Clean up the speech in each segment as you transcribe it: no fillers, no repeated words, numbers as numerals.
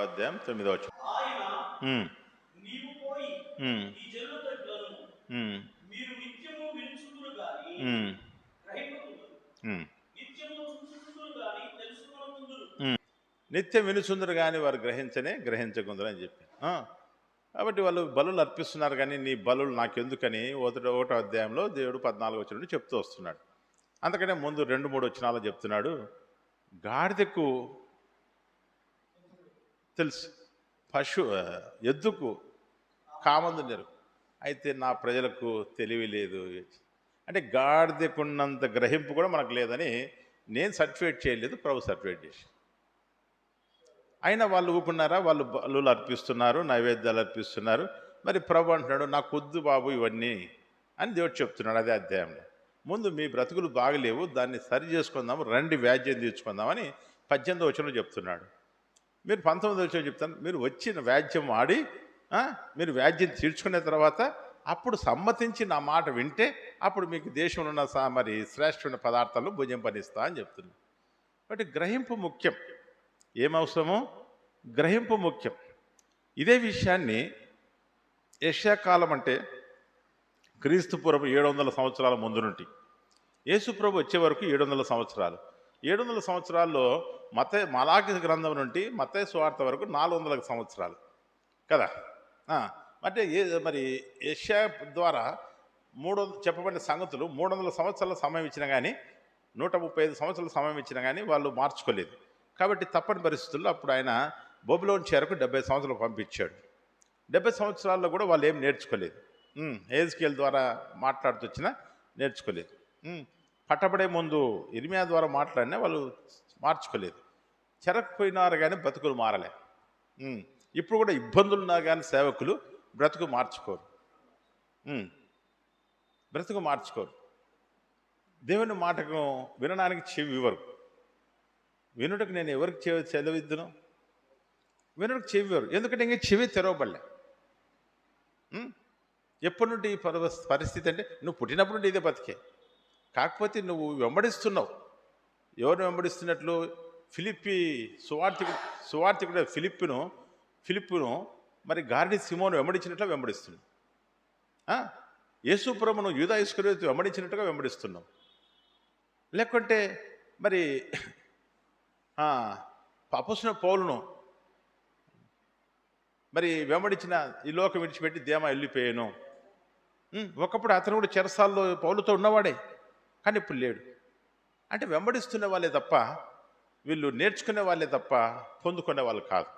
అధ్యాయం 9వ వచనం. ఆయన ఉమ్, నీవు పోయి ఉమ్, ఈ జనులతో ఇట్లను ఉమ్, మీరు నిత్యము వినుచుందురు గాని ఉమ్, గ్రహింపకుందురు, ఉమ్, నిత్యము చూచుచుందురు గాని తెలుసుకొనకుందురు. నిత్యం వినుచుందరు కానీ వారు గ్రహించకుందరు అని చెప్పి కాబట్టి వాళ్ళు బలులు అర్పిస్తున్నారు కానీ నీ బలులు నాకెందుకని ఒకటో అధ్యాయంలో దేవుడు 14వ వచనం చెప్తూ వస్తున్నాడు. అందుకనే ముందు 2-3 వచనాలు చెప్తున్నాడు. గాడిదకు తెలుసు, ఎద్దుకు కామందు నెరుగు, అయితే నా ప్రజలకు తెలివి లేదు. అంటే గాడిదకున్నంత గ్రహింపు కూడా మనకు లేదని నేను సర్టిఫికేట్ చేయలేదు, ప్రభు సర్టిఫికేట్ చేసి. అయినా వాళ్ళు ఊకున్నారా? వాళ్ళు బలులు అర్పిస్తున్నారు, నైవేద్యాలు అర్పిస్తున్నారు. మరి ప్రభు అంటున్నాడు, నాకు వద్దు బాబు ఇవన్నీ అని దేవుడు చెప్తున్నాడు అదే అధ్యాయంలో. ముందు మీ బ్రతుకులు బాగలేవు, దాన్ని సరి చేసుకుందాము, రండి వ్యాజ్యం తీర్చుకుందామని 18వ వచనంలో చెప్తున్నాడు. మీరు 19వ వచనం చెప్తాను, మీరు వచ్చిన వ్యాజ్యం ఆడి మీరు వ్యాజ్యం తీర్చుకునే తర్వాత అప్పుడు సమ్మతించి నా మాట వింటే అప్పుడు మీకు దేశంలో ఉన్న మరి శ్రేష్టమైన పదార్థాలు భుజింపనిస్తా అని చెప్తున్నాను. కాబట్టి గ్రహింపు ముఖ్యం. ఏమవసరమో గ్రహింపు ముఖ్యం. ఇదే విషయాన్ని యెషయా కాలం అంటే క్రీస్తు పూర్వం 700 సంవత్సరాల ముందు నుండి యేసు ప్రభు వచ్చే వరకు 700 సంవత్సరాలు. 700 సంవత్సరాల్లో మలాకి గ్రంథం నుండి మత్తయి సువార్త వరకు 400 సంవత్సరాలు కదా. అంటే మరి యెషయా ద్వారా 300 చెప్పబడిన సంగతులు 300 సంవత్సరాల సమయం ఇచ్చినా కానీ 135 సంవత్సరాల సమయం ఇచ్చినా కానీ వాళ్ళు మార్చుకోలేదు. కాబట్టి తప్పని పరిస్థితుల్లో అప్పుడు ఆయన బబులోను చేరకు 70 సంవత్సరాలు పంపించాడు. 70 సంవత్సరాల్లో కూడా వాళ్ళు ఏం నేర్చుకోలేదు. హెజ్కేలు ద్వారా మాట్లాడుతూ వచ్చినా నేర్చుకోలేదు. పట్టబడే ముందు ఇర్మియా ద్వారా మాట్లాడినా వాళ్ళు మార్చుకోలేదు. చెరకపోయినారు కానీ బ్రతుకులు మారలే. ఇప్పుడు కూడా ఇబ్బందులు ఉన్నా కానీ సేవకులు బ్రతుకు మార్చుకోరు. దేవుని మాటకు వినడానికి చెవి ఇవ్వరు. వినుటకు నేను ఎవరికి సెలవిద్దును? వినుటకు చెవి ఇవ్వరు. ఎందుకంటే ఇంక చెవి తెరవబడలే. ఎప్పటి నుండి ఈ పరిస్థితి అంటే నువ్వు పుట్టినప్పుడు నుండి ఇదే బతికే. కాకపోతే నువ్వు వెంబడిస్తున్నావు. ఎవరిని వెంబడిస్తున్నట్లు? సువార్థికుడు ఫిలిప్పును మరి గారిడి సిమోను వెంబడించినట్లు వెంబడిస్తున్నావు. యేసు ప్రభువును యూదా ఇస్కరియోతు వెంబడించినట్టుగా వెంబడిస్తున్నావు. లేకుంటే మరి అపొస్తలుడైన పౌలును మరి వెంబడించిన ఈ లోకం విడిచిపెట్టి దేమా వెళ్ళిపోయాను. ఒకప్పుడు అతను కూడా చెరసాల్లో పౌలుతో ఉన్నవాడే, కానీ ఇప్పుడు లేడు. అంటే వెంబడిస్తున్న వాళ్ళే తప్ప, వీళ్ళు నేర్చుకునే వాళ్ళే తప్ప పొందుకునే వాళ్ళు కాదు.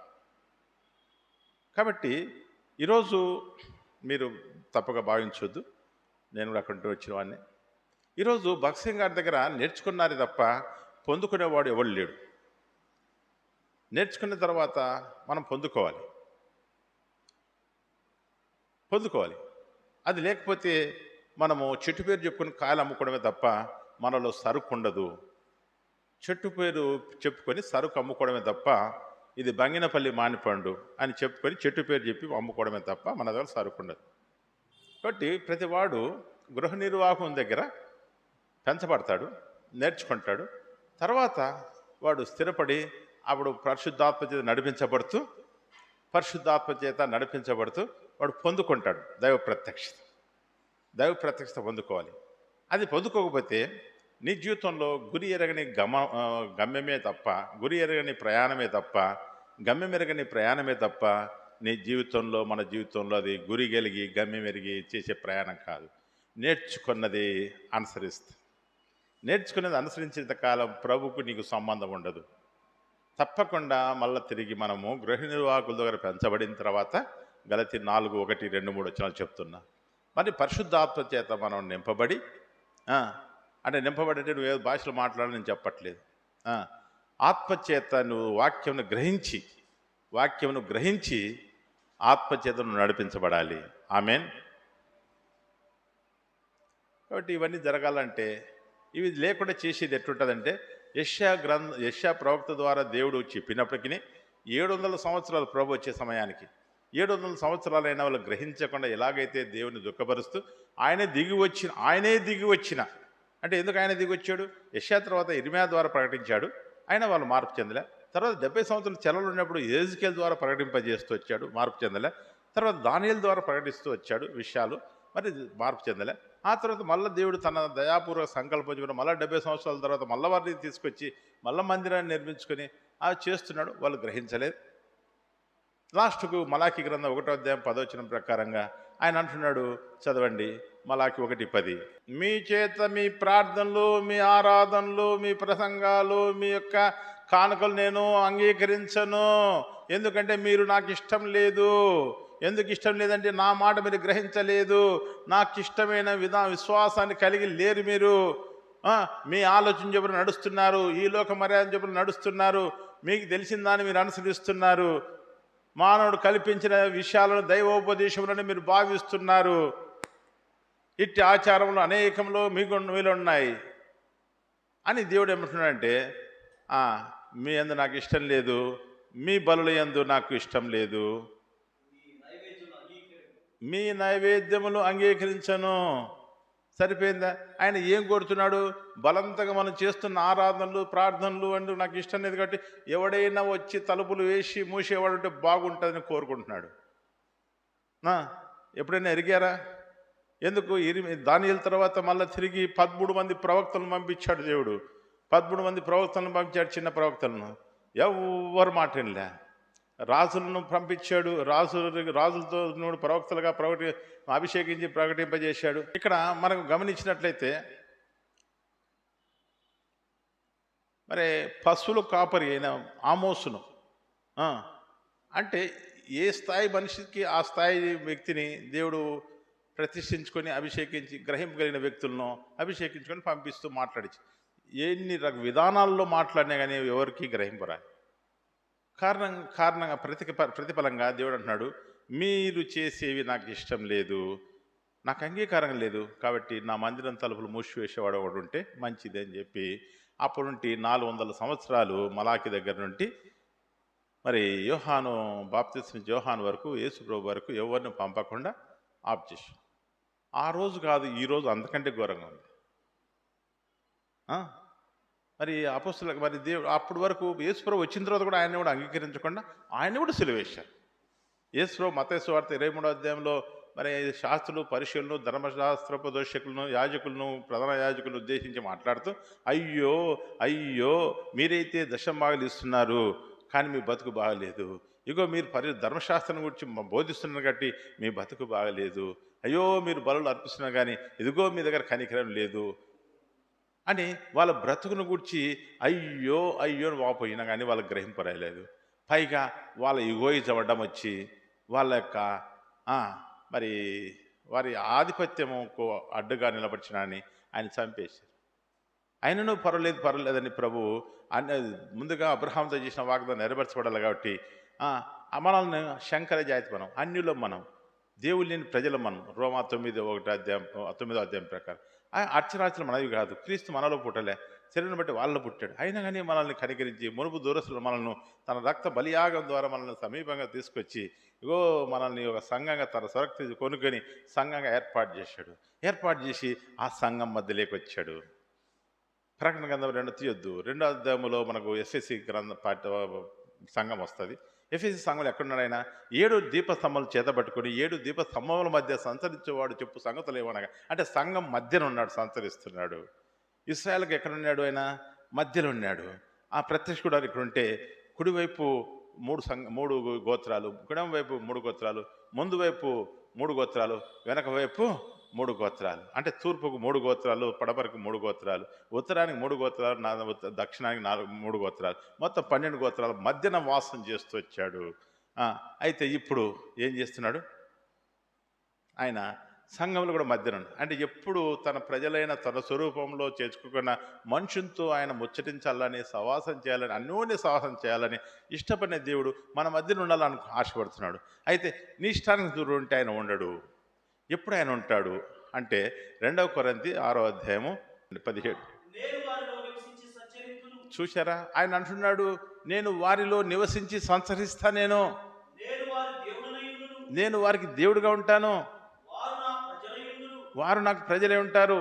కాబట్టి ఈరోజు మీరు తప్పగా భావించొద్దు, నేను కూడా అక్కడి వచ్చిన వాడిని. ఈరోజు భగత్ సింగ్ గారి దగ్గర నేర్చుకున్నారే తప్ప పొందుకునేవాడు ఎవడు లేడు. నేర్చుకున్న తర్వాత మనం పొందుకోవాలి. అది లేకపోతే మనము చెట్టు పేరు చెప్పుకొని కాయలు అమ్ముకోవడమే తప్ప మనలో సరుకు ఉండదు. చెట్టు పేరు చెప్పుకొని సరుకు అమ్ముకోవడమే తప్ప ఇది బంగినపల్లి మానిపండు అని చెప్పుకొని చెట్టు పేరు చెప్పి అమ్ముకోవడమే తప్ప మన దగ్గర సరుకు ఉండదు. కాబట్టి ప్రతివాడు గృహ నిర్వాహకం దగ్గర పెంచబడతాడు, నేర్చుకుంటాడు. తర్వాత వాడు స్థిరపడి అప్పుడు పరిశుద్ధాత్మ చేత నడిపించబడుతూ వాడు పొందుకుంటాడు దైవ ప్రత్యక్షత పొందుకోవాలి. అది పొందుకోకపోతే నీ జీవితంలో గురి ఎరగని గమ్యమే తప్ప, గురి ఎరగని ప్రయాణమే తప్ప నీ జీవితంలో, మన జీవితంలో అది గురి కలిగి గమ్యం ఎరిగి చేసే ప్రయాణం కాదు. నేర్చుకున్నది అనుసరించేంత కాలం ప్రభుకు నీకు సంబంధం ఉండదు. తప్పకుండా మళ్ళీ తిరిగి మనము గృహ నిర్వాహకుల దగ్గర పెంచబడిన తర్వాత గలతీ 4:1-2-3 వచనాలు చెప్తున్నా. మరి పరిశుద్ధాత్మ చేత మనం నింపబడి, అంటే నింపబడి నువ్వు ఏ భాషలో మాట్లాడాలని నేను చెప్పట్లేదు. ఆత్మచేత నువ్వు వాక్యమును గ్రహించి ఆత్మచేతను నడిపించబడాలి. ఆమేన్. కాబట్టి ఇవన్నీ జరగాలంటే ఇవి లేకుండా చేసేది ఎట్లుంటుందంటే యెషయా ప్రవక్త ద్వారా దేవుడు చెప్పినప్పటికీ 700 సంవత్సరాలు ప్రభు వచ్చే సమయానికి 700 సంవత్సరాలైన వాళ్ళు గ్రహించకుండా ఎలాగైతే దేవుని దుఃఖపరుస్తూ ఆయనే దిగి వచ్చిన అంటే ఎందుకు ఆయన దిగి వచ్చాడు? యెషయా తర్వాత ఇర్మియా ద్వారా ప్రకటించాడు. అయినా వాళ్ళు మార్పు చెందలే. తర్వాత 70 సంవత్సరాలు చెరలో ఉన్నప్పుడు యెహెజ్కేలు ద్వారా ప్రకటింపజేస్తూ వచ్చాడు, మార్పు చెందలే. తర్వాత దానియేలు ద్వారా ప్రకటిస్తూ వచ్చాడు విషయాలు, మరి మార్పు చెందలే. ఆ తర్వాత మళ్ళీ దేవుడు తన దయాపూర్వక సంకల్పం చూడ మళ్ళీ 70 సంవత్సరాల తర్వాత మళ్ళీ వారిని తీసుకొచ్చి మళ్ళీ మందిరాన్ని నిర్మించుకొని అవి చేస్తున్నాడు. వాళ్ళు గ్రహించలేదు. లాస్ట్కు మలాకి గ్రంథం 1వ అధ్యాయం 10వ వచనం ప్రకారంగా ఆయన అంటున్నాడు, చదవండి మలాకి 1:10. మీ చేత మీ ప్రార్థనలు, మీ ఆరాధనలు, మీ ప్రసంగాలు, మీ యొక్క కానుకలు నేను అంగీకరించను. ఎందుకంటే మీరు నాకు ఇష్టం లేదు. ఎందుకు ఇష్టం లేదంటే నా మాట మీరు గ్రహించలేదు. నాకు ఇష్టమైన విశ్వాసాన్ని కలిగి లేరు మీరు. మీ ఆలోచన చెప్పులు నడుస్తున్నారు, ఈ లోక మర్యాద చెప్పులు నడుస్తున్నారు, మీకు తెలిసిన దాన్ని మీరు అనుసరిస్తున్నారు, మానవుడు కల్పించిన విషయాలను దైవోపదేశములను మీరు భావిస్తున్నారు. ఇట్టి ఆచారంలో అనేకంలో మీలో ఉన్నాయి అని దేవుడు ఏమంటున్నాడంటే, మీ యందు నాకు ఇష్టం లేదు, మీ బలుల యందు నాకు ఇష్టం లేదు, మీ నైవేద్యములు అంగీకరించను. సరిపోయిందా? ఆయన ఏం కోరుతున్నాడు? బలంతగా మనం చేస్తున్న ఆరాధనలు, ప్రార్థనలు అంటే నాకు ఇష్టం లేదు కాబట్టి ఎవడైనా వచ్చి తలుపులు వేసి మూసేవాడు ఉంటే బాగుంటుందని కోరుకుంటున్నాడు. ఎప్పుడైనా ఎరిగారా? ఎందుకు దానియేలు తర్వాత మళ్ళీ తిరిగి 13 మంది ప్రవక్తలను పంపించాడు దేవుడు. 13 మంది ప్రవక్తలను పంపించాడు, చిన్న ప్రవక్తలను. ఎవరు మాట వినలే. రాజులను పంపించాడు, రాజులతో ప్రవక్తలుగా అభిషేకించి ప్రకటింపజేశాడు. ఇక్కడ మనం గమనించినట్లయితే మరి పశువులు కాపరి అయిన ఆమోసును అంటే ఏ స్థాయి మనిషికి ఆ స్థాయి వ్యక్తిని దేవుడు ప్రతిష్ఠించుకొని అభిషేకించి గ్రహింపగలిగిన వ్యక్తులను అభిషేకించుకొని పంపిస్తూ మాట్లాడించి ఎన్ని విధానాల్లో మాట్లాడినా కానీ ఎవరికి గ్రహింపరా. కారణంగా ప్రతిఫలంగా దేవుడు అంటున్నాడు, మీరు చేసేవి నాకు ఇష్టం లేదు, నాకు అంగీకారం లేదు, కాబట్టి నా మందిరం తలుపులు మూసివేసేవాడు ఒకడు ఉంటే మంచిది అని చెప్పి అప్పటి నుండి 400 సంవత్సరాలు మలాకి దగ్గర నుండి మరి యోహాను బాప్తిస్మ యోహాను వరకు, యేసు ప్రభు వరకు ఎవరిని పంపకుండా ఆప్ చేశాడు. ఆ రోజు కాదు, ఈ రోజు అంతకంటే ఘోరంగా ఉంది. మరి అపొస్తలులకు మరి దేవుడు అప్పటి వరకు యేసుప్రభు వచ్చిన తర్వాత కూడా ఆయన కూడా అంగీకరించకుండా ఆయన కూడా సిలువేశారు. యేసుప్రభు మత్తయి సువార్త 23వ అధ్యాయంలో మరి శాస్త్రులు, పరిశీలను, ధర్మశాస్త్రోపదేశకులను, యాజకులను, ప్రధాన యాజకులను ఉద్దేశించి మాట్లాడుతూ, అయ్యో అయ్యో మీరైతే దశంభాగాలు ఇస్తున్నారు కానీ మీ బతుకు బాగలేదు. ఇగో మీరు ధర్మశాస్త్రం గురించి బోధిస్తున్నారు కాబట్టి మీ బతుకు బాగలేదు. అయ్యో మీరు బలులు అర్పిస్తున్నారు కానీ ఇదిగో మీ దగ్గర కనికరం లేదు అని వాళ్ళ బ్రతుకును గురించి అయ్యో అయ్యో అని వాపోయినా కానీ వాళ్ళకి గ్రహింపరాయలేదు. పైగా వాళ్ళ ఇగోయిజం అడ్డం వచ్చి వాళ్ళ యొక్క మరి వారి ఆధిపత్యముకు అడ్డుగా నిలబడినాని ఆయన చంపేశారు. ఆయనను పర్వాలేదని ప్రభు ముందుగా అబ్రహాంతో చేసిన వాగ్దానం నెరవేర్చబడాలి కాబట్టి మనల్ని శంకర జాతి మనం, అన్యులం మనం, దేవుడు లేని ప్రజలు మనం. రోమా 9వ అధ్యాయం ప్రకారం అర్చనార్చనలు మనవి కాదు, క్రీస్తు మనలో పుట్టలే, శరీరం బట్టి వాళ్ళలో పుట్టాడు. అయినా కానీ మనల్ని కనికరించి మునుపు దూరస్తులు మనల్ని తన రక్త బలియాగం ద్వారా మనల్ని సమీపంగా తీసుకొచ్చి ఇగో మనల్ని ఒక సంఘంగా తన స్వరక్తి కొనుక్కొని సంఘంగా ఏర్పాటు చేసి ఆ సంఘం మధ్యలోకి వచ్చాడు. ప్రకటన గ్రంథం 2 తీయొద్దు, 2వ అధ్యాయంలో మనకు ఎఫ్ఎస్సి సంఘం వస్తుంది. ఎఫ్ఎస్సి సంఘంలో ఎక్కడున్నాడు ఆయన? 7 దీపస్తంభాలు చేతబట్టుకొని 7 దీపస్తంభముల మధ్య సంచరించేవాడు చెప్పు సంగతులు ఏమనగా అంటే సంఘం మధ్యన ఉన్నాడు, సంచరిస్తున్నాడు. ఇశ్రాయేల్కి ఎక్కడున్నాడు? ఆయన మధ్యలో ఉన్నాడు. ఆ ప్రత్యక్షుడు ఇక్కడ ఉంటే కుడివైపు 3 గోత్రాలు, కుడం వైపు 3 గోత్రాలు, ముందు వైపు 3 గోత్రాలు, వెనక వైపు 3 గోత్రాలు. అంటే తూర్పుకు 3 గోత్రాలు, పడమరకు 3 గోత్రాలు, ఉత్తరానికి 3 గోత్రాలు, దక్షిణానికి 3 గోత్రాలు, మొత్తం 12 గోత్రాలు మధ్యన వాసం చేస్తూ వచ్చాడు. అయితే ఇప్పుడు ఏం చేస్తున్నాడు? ఆయన సంఘంలో కూడా మధ్యన అంటే ఎప్పుడు తన ప్రజలైన తన స్వరూపంలో చేర్చుకున్న మనుషులతో ఆయన ముచ్చటించాలని, సవాసం చేయాలని, అన్యోన్య సవాసం చేయాలని ఇష్టపడిన దేవుడు మన మధ్యన ఉండాలని ఆశపడుతున్నాడు. అయితే నీ ఇష్టానికి దూరం ఉంటే ఆయన ఉండడు. ఎప్పుడు ఆయన ఉంటాడు అంటే 2వ కొరింథీ 6వ అధ్యాయము 17. చూశారా? ఆయన అంటున్నాడు, నేను వారిలో నివసించి సంచరిస్తా, నేను వారికి దేవుడుగా ఉంటాను, వారు నాకు ప్రజలే ఉంటారు.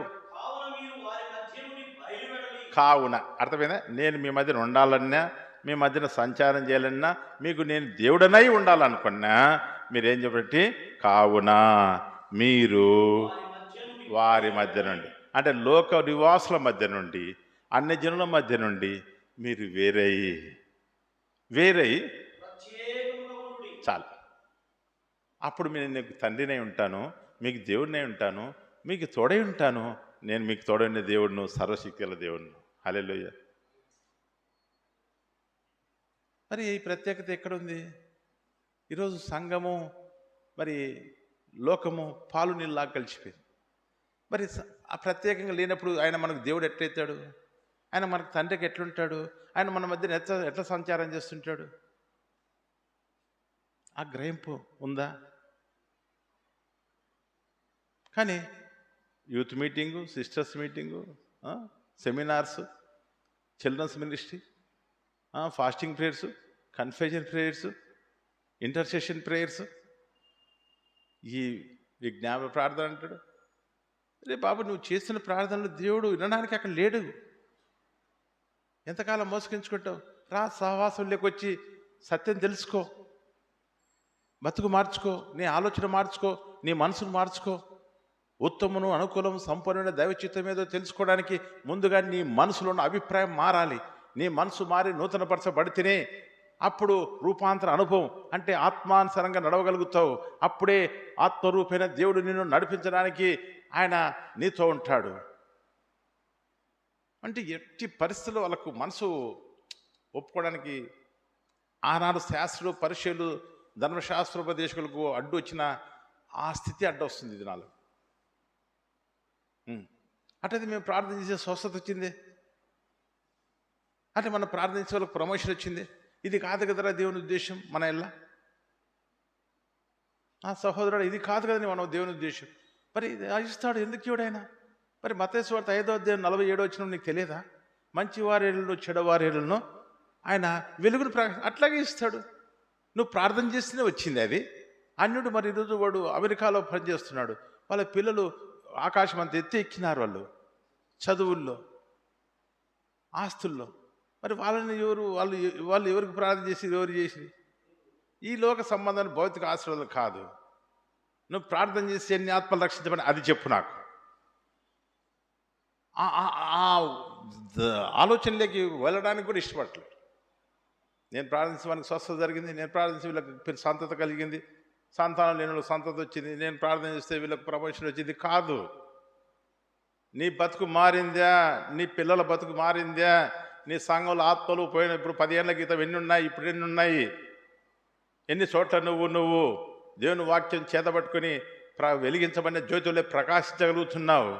కావున అర్థమైందా? నేను మీ మధ్యన ఉండాలన్నా, మీ మధ్యన సంచారం చేయాలన్నా మీకు నేను దేవుడనై ఉండాలనుకున్నా మీరేం చెప్పండి, కావున మీరు వారి మధ్య నుండి, అంటే లోక నివాసుల మధ్య నుండి, అన్యజనుల మధ్య నుండి మీరు వేరై ప్రత్యేకముగా ఉండుడి. చాలు. అప్పుడు నేను నీకు తండ్రినై ఉంటాను, మీకు దేవుడినై ఉంటాను, మీకు తోడై ఉంటాను. నేను మీకు తోడైన దేవుడును, సర్వశక్తిగల దేవుడును. హల్లెలూయా. మరి ఈ ప్రత్యేకత ఎక్కడుంది? ఈరోజు సంఘము మరి లోకము పాలు నీళ్ళలా కలిసిపోయింది. మరి ఆ ప్రత్యేకంగా లేనప్పుడు ఆయన మనకు దేవుడు ఎట్లయితాడు? ఆయన మనకు తండ్రికి ఎట్లుంటాడు? ఆయన మన మధ్యన ఎట్లా సంచారం చేస్తుంటాడు? ఆ గ్రహింపు ఉందా? కానీ youth meeting, sisters meeting, seminars, children's ministry, fasting prayers, confession prayers, intercession prayers, ఈ విజ్ఞాపన ప్రార్థన అంటాడు. రే బాబు, నువ్వు చేస్తున్న ప్రార్థనలు దేవుడు వినడానికి అక్కడ లేడు. ఎంతకాలం మోసగించుకుంటావు? రా, సహవాసంలోకి వచ్చి సత్యం తెలుసుకో, బతుకు మార్చుకో, నీ ఆలోచన మార్చుకో, నీ మనసును మార్చుకో. ఉత్తమును, అనుకూలము, సంపూర్ణమైన దైవచిత్తం ఏదో తెలుసుకోవడానికి ముందుగా నీ మనసులో ఉన్న అభిప్రాయం మారాలి. నీ మనసు మారి నూతనపరచబడితేనే అప్పుడు రూపాంతర అనుభవం, అంటే ఆత్మానుసారంగా నడవగలుగుతావు. అప్పుడే ఆత్మరూపైన దేవుడు నిన్ను నడిపించడానికి ఆయన నీతో ఉంటాడు. అంటే ఎట్టి పరిస్థితుల్లో వాళ్ళకు మనసు ఒప్పుకోవడానికి ఆనాడు శాస్త్రులు, పరిచయులు, ధర్మశాస్త్రోపదేశకులకు అడ్డు వచ్చిన ఆ స్థితి అడ్డు వస్తుంది ఇది నాలో. అంటే మేము ప్రార్థన చేసే స్వస్థత వచ్చింది, అంటే మనం ప్రార్థించే వాళ్ళకి ప్రమోషన్ వచ్చింది. ఇది కాదు కదరా దేవుని ఉద్దేశం మన ఎల్లా. ఆ సహోదరుడు, ఇది కాదు కదని మన దేవుని ఉద్దేశం. మరి ఇస్తాడు ఎందుకు ఇవ్వడైనా? మరి మత్తయి సువార్త 5వ అధ్యాయం 47వ వచనం నీకు తెలియదా? మంచి వారేళ్ళను, చెడవారేళ్ళను ఆయన వెలుగును అట్లాగే ఇస్తాడు. నువ్వు ప్రార్థన చేస్తేనే వచ్చింది అది. అన్యుడు మరి ఈరోజు వాడు అమెరికాలో పనిచేస్తున్నాడు, వాళ్ళ పిల్లలు ఆకాశం అంత ఎత్తి ఎక్కినారు, వాళ్ళు చదువుల్లో, ఆస్తుల్లో. మరి వాళ్ళని వాళ్ళు ఎవరికి ప్రార్థన చేసి, ఎవరు చేసి? ఈ లోక సంబంధాన్ని భౌతిక ఆశీర్వాదాలు కాదు. నువ్వు ప్రార్థన చేసి ఎన్ని ఆత్మలు రక్షించమని అది చెప్పు నాకు. ఆలోచనలోకి వెళ్ళడానికి కూడా ఇష్టపడట్లేదు. నేను ప్రార్థించి మనకు స్వస్థత జరిగింది, నేను ప్రార్థించి వీళ్ళకి సంతత కలిగింది, సంతానం లేని వాళ్ళకి సంతత వచ్చింది, నేను ప్రార్థన చేస్తే వీళ్ళకి ప్రమోషన్ వచ్చింది కాదు. నీ బతుకు మారిందా? నీ పిల్లల బతుకు మారిందా? నీ సంఘంలో ఆత్మలు పోయిన ఇప్పుడు 10 ఏళ్ల క్రితం ఎన్ని ఉన్నాయి, ఇప్పుడు ఎన్ని ఉన్నాయి? ఎన్ని చోట్ల నువ్వు దేవుని వాక్యం చేతబట్టుకుని వెలిగించబడిన జ్యోతులే ప్రకాశించగలుగుతున్నావు?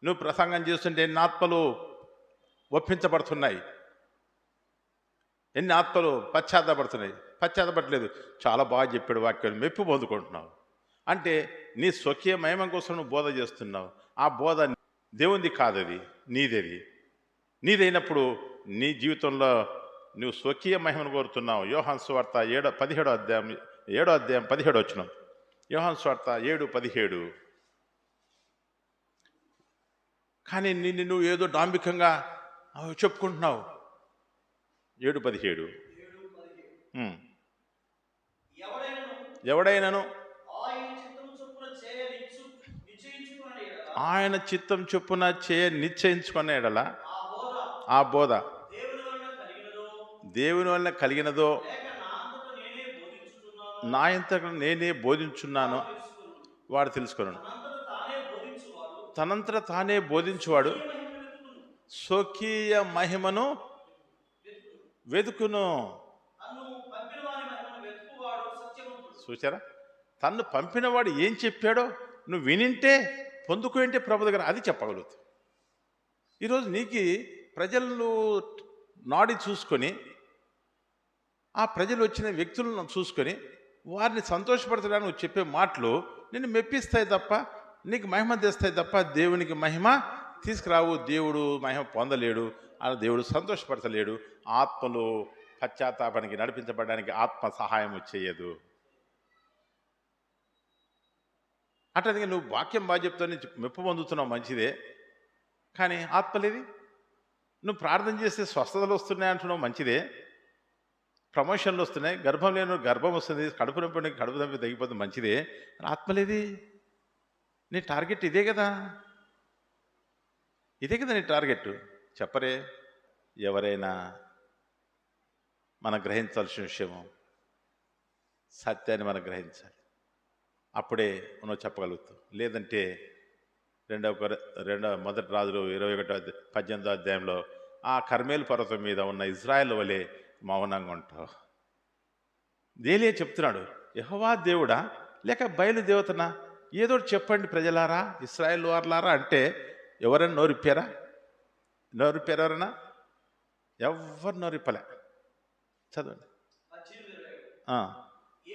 నువ్వు ప్రసంగం చేస్తుంటే ఎన్ని ఆత్మలు ఒప్పించబడుతున్నాయి, ఎన్ని ఆత్మలు పశ్చాత్తపడుతున్నాయి? పశ్చాత్తపడలేదు, చాలా బాగా చెప్పాడు వాక్యం, మెప్పు పొందుకుంటున్నావు. అంటే నీ స్వకీయ మహిమ కోసం నువ్వు బోధ చేస్తున్నావు. ఆ బోధ దేవునిది కాదది, నీదేది. నీదైనప్పుడు నీ జీవితంలో నువ్వు స్వకీయ మహిమను కోరుతున్నావు. యోహాను సువార్త 17వ అధ్యాయం 17 వచనం. యోహాను సువార్త 7:17. కానీ నిన్ను నువ్వు ఏదో డాంబికంగా చెప్పుకుంటున్నావు. 7:17. ఎవడైనాను ఆయన చిత్తం చొప్పున చేయ నిశ్చయించుకున్న ఎడల ఆ బోధ దేవుని వలన కలిగినదో నా ఇంతకు నేనే బోధించున్నాను వాడు తెలుసుకున్నాను. తనంతట తానే బోధించువాడు స్వకీయ మహిమను వెతుకును. చూచారా? తన్ను పంపినవాడు ఏం చెప్పాడో నువ్వు వినింటే పొందుకుంటే ప్రభు దగ్గర అది చెప్పగలుగుతావు. ఈరోజు నీకు ప్రజలను నాడి చూసుకొని, ఆ ప్రజలు వచ్చిన వ్యక్తులను చూసుకొని వారిని సంతోషపరచడానికి నువ్వు చెప్పే మాటలు నిన్ను మెప్పిస్తాయి తప్ప, నీకు మహిమ తెస్తాయి తప్ప దేవునికి మహిమ తీసుకురావు. దేవుడు మహిమ పొందలేడు, అలా దేవుడు సంతోషపరచలేడు. ఆత్మలు పశ్చాత్తాపానికి నడిపించబడడానికి ఆత్మ సహాయం చేయదు. అట్లా నువ్వు వాక్యం బాగా చెప్తావు, మెప్పు పొందుతున్నావు, మంచిదే. కానీ ఆత్మలేది? నువ్వు ప్రార్థన చేస్తే స్వస్థతలు వస్తున్నాయి అంటున్నావు, మంచిదే. ప్రమోషన్లు వస్తున్నాయి, గర్భం లేని గర్భం వస్తుంది, కడుపు నొప్పి కడుపు నొప్పి తగ్గిపోతుంది, మంచిదే. ఆత్మలేది? నీ టార్గెట్ ఇదే కదా, ఇదే కదా నీ టార్గెట్. చెప్పరే. ఎవరైనా మనం గ్రహించాల్సిన విషయము, సత్యాన్ని మనం గ్రహించాలి, అప్పుడే మనం చెప్పగలుగుతాం. లేదంటే మొదటి రాజులు 21 అధ్యాయంలో ఆ కర్మేలు పర్వతం మీద ఉన్న ఇజ్రాయెల్ వలె మౌనంగా ఉంటావు. ఏలీయా చెప్తున్నాడు, యెహోవా దేవుడా లేక బయలు దేవతనా, ఏదో ఒకటి చెప్పండి ప్రజలారా, ఇశ్రాయేలు వారులారా అంటే ఎవరైనా నోరిప్పారా? నోరిప్పారు ఎవరైనా? ఎవరు నోరిప్పలే. చదవండి. 18:27. ఆ,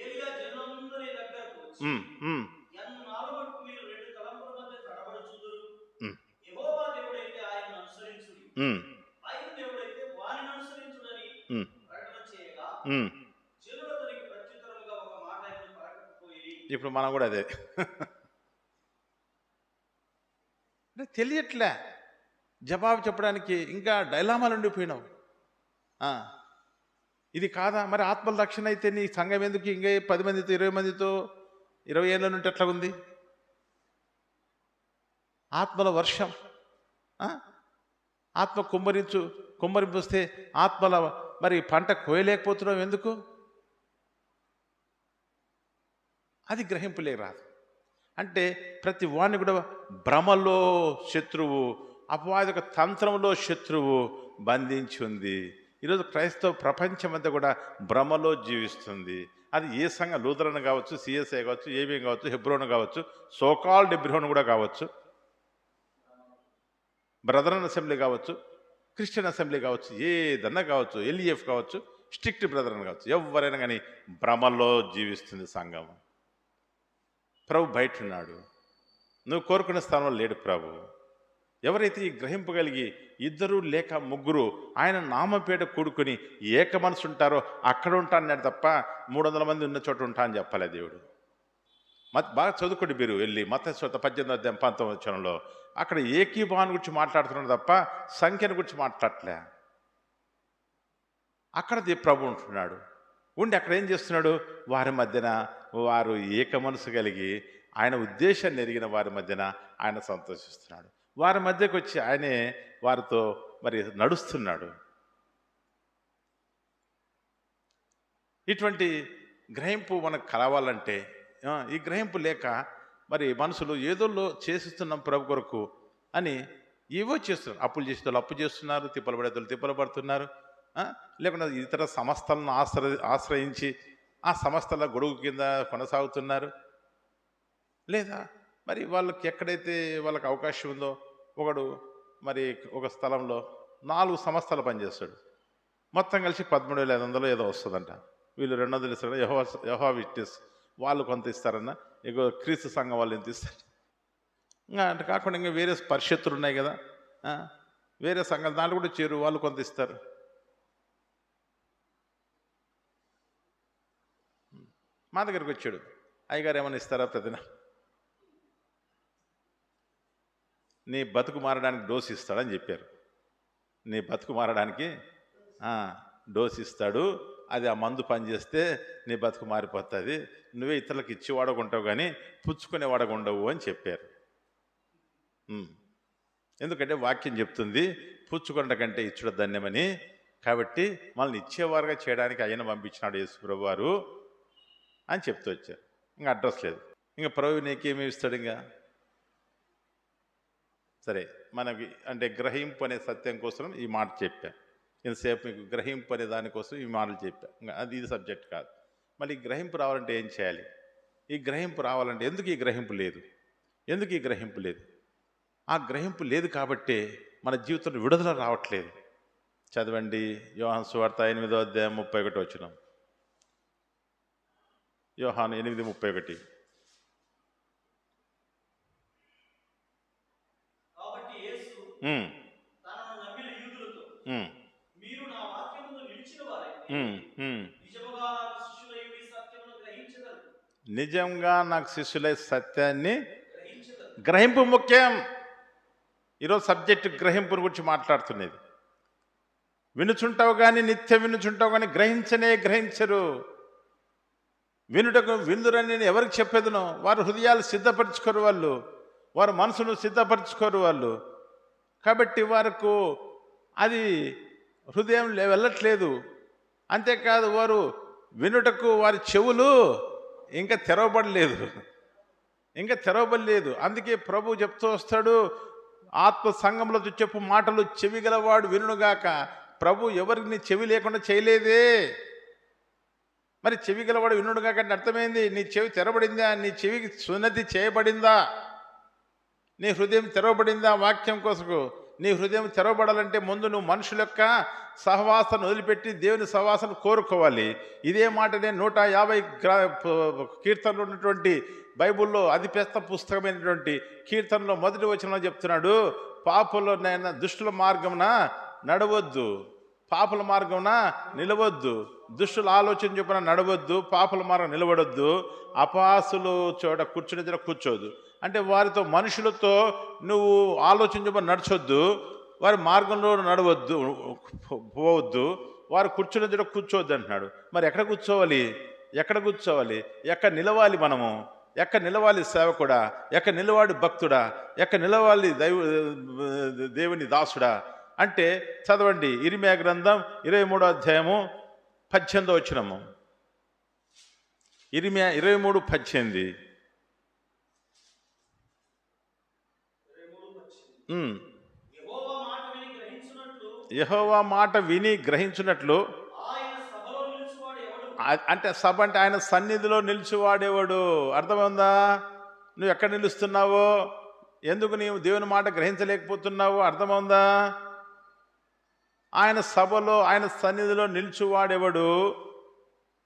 ఏలియా జనులందరి దగ్గరకు వచ్చి, ఉమ్, ఉమ్, ఎన్నాళ్ళ మట్టుకు మీరు రెండు తలంపుల మధ్య తడబడుచుందురు? ఉమ్, యెహోవా దేవుడైతే ఆయనను అనుసరించుడి, ఉమ్, బయలు దేవుడైతే వానిని అనుసరించుడని ఉమ్, ప్రకటన చేయగా, ఉమ్. జనులు అతనికి ప్రత్యుత్తరముగా ఒక మాట ఆయనను పలకకపోయిరి. ఇప్పుడు మనం కూడా అదే. అంటే తెలియట్లే జవాబు చెప్పడానికి, ఇంకా డైలామాలు ఉండిపోయినావు. ఆ, ఇది కాదా మరి ఆత్మల రక్షణ అయితే నీ సంఘం ఎందుకు ఇంకా 10 మందితో 20 మందితో 20 ఏళ్ళ నుండి ఎట్లా ఉంది? ఆత్మల వర్షం, ఆ? ఆత్మ కుమ్మరింపు వస్తే ఆత్మల మరి పంట కోయలేకపోతున్నావు ఎందుకు? అది గ్రహింపులే రాదు. అంటే ప్రతి వాడిని కూడా భ్రమలో శత్రువు, అపవాదిక తంత్రంలో శత్రువు బంధించి ఉంది. ఈరోజు క్రైస్తవ ప్రపంచమంతా కూడా భ్రమలో జీవిస్తుంది. అది ఏ సంఘం, లూథరన్ కావచ్చు, సిఎస్ఐ కావచ్చు, ఏబిఎం కావచ్చు, హెబ్రోన్ కావచ్చు, సోకాల్డ్ హెబ్రోన్ కూడా కావచ్చు, బ్రదరన్ అసెంబ్లీ కావచ్చు, క్రిస్టియన్ అసెంబ్లీ కావచ్చు, ఏదన్నా కావచ్చు, ఎల్ఈఎఫ్ కావచ్చు, స్ట్రిక్ట్ బ్రదరన్ కావచ్చు, ఎవరైనా కానీ భ్రమలో జీవిస్తుంది సంఘం. ప్రభు బయట ఉన్నాడు, నువ్వు కోరుకునే స్థానంలో లేడు ప్రభు. ఎవరైతే ఈ గ్రహింపగలిగి 2 లేక 3 ఆయన నామపేట కూడుకొని ఏక మనసు ఉంటారో అక్కడ ఉంటాను తప్ప 300 మంది ఉన్న చోట ఉంటా అని చెప్పలే దేవుడు. బాగా చదువుకోండి మీరు వెళ్ళి, మత్తయి సువార్త 18:19 అక్కడ ఏకీభావాన్ని గురించి మాట్లాడుతున్నాడు తప్ప సంఖ్యను గురించి మాట్లాడలే. అక్కడ ప్రభు ఉంటున్నాడు. ఉండి అక్కడ ఏం చేస్తున్నాడు? వారి మధ్యన వారు ఏక మనసు కలిగి ఆయన ఉద్దేశాన్ని ఎరిగిన వారి మధ్యన ఆయన సంతోషిస్తున్నాడు. వారి మధ్యకు వచ్చి ఆయనే వారితో మరి నడుస్తున్నాడు. ఇటువంటి గ్రహింపు మనకు కలవాలంటే, ఈ గ్రహింపు లేక మరి మనుషులు ఏదోలో చేసిస్తున్నాం ప్రభు కొరకు అని ఏవో చేస్తున్నారు. అప్పులు చేసే వాళ్ళు అప్పు చేస్తున్నారు, తిప్పలు పడేతలు తిప్పలు పడుతున్నారు, లేకుండా ఇతర సంస్థలను ఆశ్రయించి ఆ సంస్థల గొడుగు కింద కొనసాగుతున్నారు. లేదా మరి వాళ్ళకి ఎక్కడైతే వాళ్ళకి అవకాశం ఉందో, ఒకడు మరి ఒక స్థలంలో 4 సంస్థలు పనిచేస్తాడు, మొత్తం కలిసి 13,500 ఏదో వస్తుందంట. వీళ్ళు 200 ఇస్తారన్న, యెహోవా విట్నెస్ వాళ్ళు కొంత ఇస్తారన్న, ఇగో క్రీస్తు సంఘం వాళ్ళు ఎంత ఇస్తారు. ఇంకా అంటే కాకుండా ఇంకా వేరే పరిషత్తులు ఉన్నాయి కదా, వేరే సంఘం దాంట్లో కూడా చేరు, వాళ్ళు కొంత ఇస్తారు. మా దగ్గరికి వచ్చాడు, అయ్యగారు ఏమైనా ఇస్తారా ప్రతిన? నీ బతుకు మారడానికి డోస్ ఇస్తాడని చెప్పారు. నీ బతుకు మారడానికి డోస్ ఇస్తాడు, అది ఆ మందు పనిచేస్తే నీ బతుకు మారిపోతుంది, నువ్వే ఇతరులకు ఇచ్చి వాడకుంటావు కానీ పుచ్చుకునే వాడకుండవు అని చెప్పారు. ఎందుకంటే వాక్యం చెప్తుంది పుచ్చుకొనట కంటే ఇచ్చుట ధన్యమని. కాబట్టి మనల్ని ఇచ్చేవారుగా చేయడానికి ఆయన పంపించినాడు యేసు ప్రభు వారు అని చెప్తూ వచ్చారు. ఇంకా అడ్రస్ లేదు. ఇంకా ప్రభు నీకేమి ఇస్తాడు? ఇంకా సరే, మనకి అంటే గ్రహింపు అనే సత్యం కోసం ఈ మాట చెప్పా. ఇంతసేపు మీకు గ్రహింపు అనే దానికోసం ఈ మాటలు చెప్పా. ఇంకా ఇది సబ్జెక్ట్ కాదు. మళ్ళీ ఈ గ్రహింపు రావాలంటే ఏం చేయాలి? ఈ గ్రహింపు రావాలంటే ఎందుకు ఈ గ్రహింపు లేదు? ఎందుకు ఈ గ్రహింపు లేదు? ఆ గ్రహింపు లేదు కాబట్టే మన జీవితంలో విడుదల రావట్లేదు. చదవండి యోహాను సువార్త 8వ అధ్యాయం 31 వచనం. యోహాను 8:31. కాబట్టి యేసు తనను నమ్మిన యూదులతో, మీరు నా వాక్యమును నిలిచిన వారైతే నిజముగా నాకు శిష్యులై సత్యమును గ్రహించెదరు. నిజంగా నాకు శిష్యులై సత్యాన్ని గ్రహింపు ముఖ్యం. ఈరోజు సబ్జెక్టు గ్రహింపుని గురించి మాట్లాడుతున్నది. వినుచుంటావు కానీ నిత్యం వినుచుంటావు కానీ గ్రహించరు. వినుటకు విందురని నేను ఎవరికి చెప్పేదను? వారు హృదయాలు సిద్ధపరచుకోరు, వారు మనసును సిద్ధపరచుకోరు వాళ్ళు. కాబట్టి వారికి అది హృదయం వెళ్ళట్లేదు. అంతేకాదు వారు వినుటకు వారి చెవులు ఇంకా తెరవబడలేదు. అందుకే ప్రభు చెప్తూ వస్తాడు, ఆత్మ సంఘంలో చెప్పు మాటలు చెవి గలవాడు వినుగాక. ప్రభు ఎవరికి చెవి లేకుండా చేయలేదే. మరి చెవి గలవాడు వినుగాక అంటే అర్థమైంది, నీ చెవి తెరబడిందా? నీ చెవికి సున్నతి చేయబడిందా? నీ హృదయం తెరవబడిందా వాక్యం కోసం? నీ హృదయం తెరవబడాలంటే ముందు నువ్వు మనుషుల యొక్క సహవాసాన్ని వదిలిపెట్టి దేవుని సహవాసాన్ని కోరుకోవాలి. ఇదే మాట నేను 150 కీర్తనలు ఉన్నటువంటి బైబిల్లో అతి పెద్ద పుస్తకమైనటువంటి కీర్తనలో మొదటి వచనంలో చెప్తున్నాడు, పాపులనైనా దుష్టుల మార్గమున నడవద్దు, పాపుల మార్గమున నిలవద్దు, దుష్టుల ఆలోచన చొప్పున నడవద్దు, పాపుల మార్గం నిలబడొద్దు, అపహాసులు చోట కూర్చోదు. అంటే వారితో మనుషులతో నువ్వు ఆలోచన చొప్పున నడచొద్దు, వారి మార్గంలో నడవద్దు, పోవద్దు, వారు కూర్చున్న చోట కూర్చోవద్దు అంటున్నాడు. మరి ఎక్కడ కూర్చోవాలి? ఎక్కడ నిలవాలి? మనము ఎక్కడ నిలవాలి? సేవకుడా? ఎక్కడ నిలవాడి భక్తుడా? ఎక్కడ నిలవాలి దేవుని దాసుడా? అంటే చదవండి, ఇర్మీయా గ్రంథం 23వ అధ్యాయము 18వ వచనము. ఇర్మీయా 23:18. యెహోవా మాట విని గ్రహించున్నట్లు అంటే సభ అంటే ఆయన సన్నిధిలో నిలిచివాడేవాడు. అర్థమైందా? నువ్వు ఎక్కడ నిలుస్తున్నావో, ఎందుకు నీవు దేవుని మాట గ్రహించలేకపోతున్నావో అర్థమైందా? ఆయన సభలో ఆయన సన్నిధిలో నిలిచివాడేవాడు,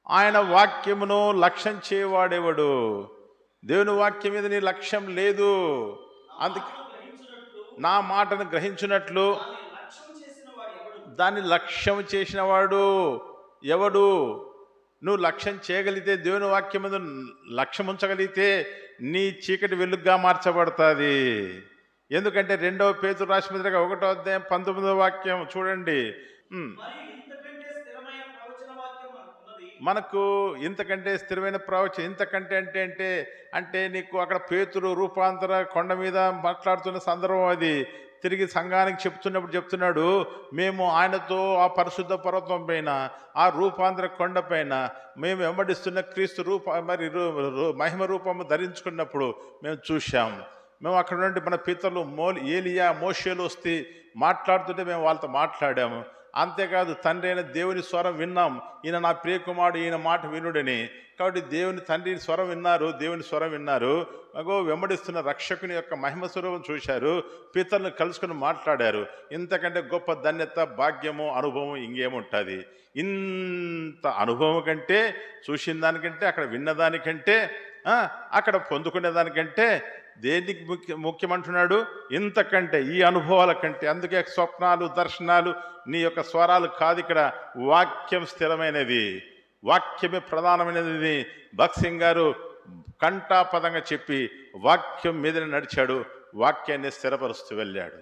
ఆయన వాక్యమును లక్ష్యం చేయవాడేవాడు. దేవుని వాక్యం మీద నీ లక్ష్యం లేదు. అందుకే నా మాటను గ్రహించినట్లు దాన్ని లక్ష్యం చేసిన వాడు ఎవడు? నువ్వు లక్ష్యం చేయగలిగితే, దేవుని వాక్యం మీద లక్ష్యం ఉంచగలిగితే నీ చీకటి వెలుగుగా మార్చబడుతుంది. ఎందుకంటే 2వ పేతురు రాసిన పత్రిక 1వ అధ్యాయం 19వ వాక్యం చూడండి. మనకు ఇంతకంటే స్థిరమైన ప్రవచనం, ఇంతకంటే అంటే నీకు అక్కడ పేతురు రూపాంతర కొండ మీద మాట్లాడుతున్న సందర్భం అది. తిరిగి సంఘానికి చెప్తున్నాడు, మేము ఆయనతో ఆ పరిశుద్ధ పర్వతం పైన, ఆ రూపాంతర కొండ పైన మేము వెంబడిస్తున్న క్రీస్తు మహిమ రూపము ధరించుకున్నప్పుడు మేము చూశాం. మేము అక్కడ నుండి మన పితరులు ఏలియా మోషేలు వస్తే మాట్లాడుతుంటే మేము వాళ్ళతో మాట్లాడాము. అంతేకాదు తండ్రి అయిన దేవుని స్వరం విన్నాం, ఈయన నా ప్రియకుమారుడు, ఈయన మాట వినుడని. కాబట్టి తండ్రి దేవుని స్వరం విన్నారు, అగో వెంబడిస్తున్న రక్షకుని యొక్క మహిమ స్వరూపం చూశారు, పితరులను కలుసుకుని మాట్లాడారు. ఇంతకంటే గొప్ప ధన్యత, భాగ్యము, అనుభవం ఇంకేముంటుంది? ఇంత అనుభవం కంటే, చూసిన దానికంటే, అక్కడ విన్నదానికంటే, అక్కడ పొందుకునే దానికంటే దేనికి ముఖ్యమంటున్నాడు? ఇంతకంటే, ఈ అనుభవాల కంటే. అందుకే స్వప్నాలు, దర్శనాలు నీ యొక్క స్వరాలు కాదు, ఇక్కడ వాక్యం స్థిరమైనది, వాక్యమే ప్రధానమైనది. భగత్ సింగ్ గారు కంఠాపదంగా చెప్పి వాక్యం మీదనే నడిచాడు, వాక్యాన్ని స్థిరపరుస్తూ వెళ్ళాడు.